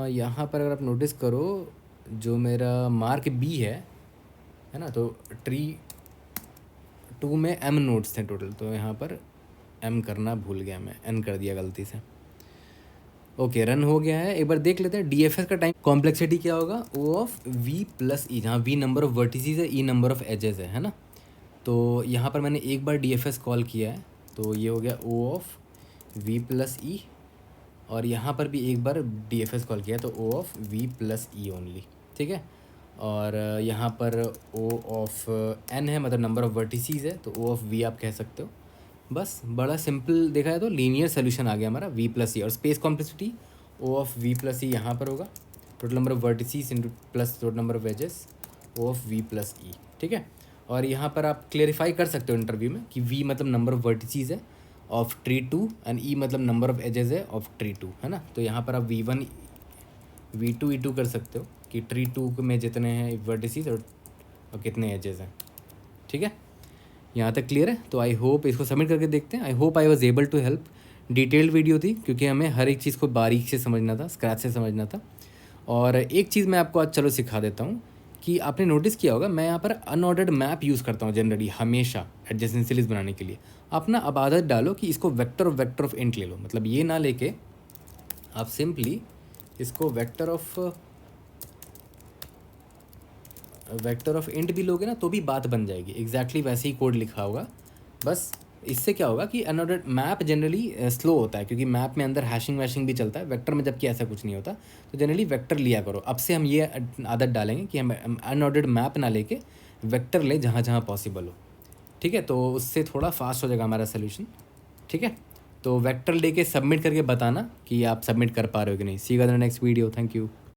Speaker 2: यहाँ पर अगर आप नोटिस करो जो मेरा मार्क बी है ना, तो ट्री टू में एम नोड्स थे टोटल, तो यहाँ पर एम करना भूल गया मैं, एन कर दिया गलती से। ओके रन हो गया है। एक बार देख लेते हैं डीएफएस का टाइम कॉम्प्लेक्सिटी क्या होगा, ओ ऑफ वी प्लस ई, जहाँ वी नंबर ऑफ वर्टिसेस है, ई नंबर ऑफ एजेस है ना। तो यहाँ पर मैंने एक बार डीएफएस कॉल किया है, तो ये हो गया ओ ऑफ वी प्लस ई, और यहाँ पर भी एक बार डीएफएस कॉल किया तो O of V plus E only, ठीक है। और यहाँ पर ओ ऑफ एन है, मतलब नंबर ऑफ वर्टिसेस है, तो ओ ऑफ वी आप कह सकते हो। बस बड़ा सिंपल देखा है तो लीनियर सोल्यूशन आ गया हमारा वी प्लस ई। और space complexity O of V plus E यहाँ पर होगा, total number of vertices into plus total number of edges, O of V plus E, ठीक है। और यहाँ पर आप क्लेरिफाई कर सकते हो इंटरव्यू में कि वी मतलब नंबर ऑफ वर्टिसेस है of tree two, and E मतलब नंबर ऑफ एजेस है ऑफ ट्री टू, है ना। तो यहाँ पर आप V one V two E two कर सकते हो कि ट्री टू में जितने हैं वर्टिसेस और कितने एजेस हैं, ठीक है। यहाँ तक क्लियर है। तो आई होप इसको सबमिट करके देखते हैं। I hope I was able to help. Detailed video थी क्योंकि हमें हर एक चीज़ को बारीक से समझना था, स्क्रैच से समझना था। और एक चीज़ मैं आपको आज चलो सिखा देता हूँ कि आपने नोटिस किया होगा मैं यहाँ पर अनऑर्डर्ड मैप यूज़ करता हूँ जनरली हमेशा एडजेसेंसीज बनाने के लिए। आप ना अब आदत डालो कि इसको वेक्टर ऑफ इंट ले लो, मतलब ये ना लेके आप सिंपली इसको वेक्टर ऑफ इंट भी लोगे ना तो भी बात बन जाएगी। एग्जैक्टली वैसे ही कोड लिखा होगा। बस इससे क्या होगा कि अनऑर्डर्ड मैप जनरली स्लो होता है क्योंकि मैप में अंदर हैशिंग वैशिंग भी चलता है, वेक्टर में जबकि ऐसा कुछ नहीं होता। तो जनरली वेक्टर लिया करो। अब से हम ये आदत डालेंगे कि हम अनऑर्डर्ड मैप ना लेके वेक्टर लें जहाँ जहाँ पॉसिबल हो, ठीक है। तो उससे थोड़ा फास्ट हो जाएगा हमारा सोल्यूशन, ठीक है। तो वेक्टर लेके सबमिट करके बताना कि आप सबमिट कर पा रहे हो कि नहीं। See you in the next video. Thank you.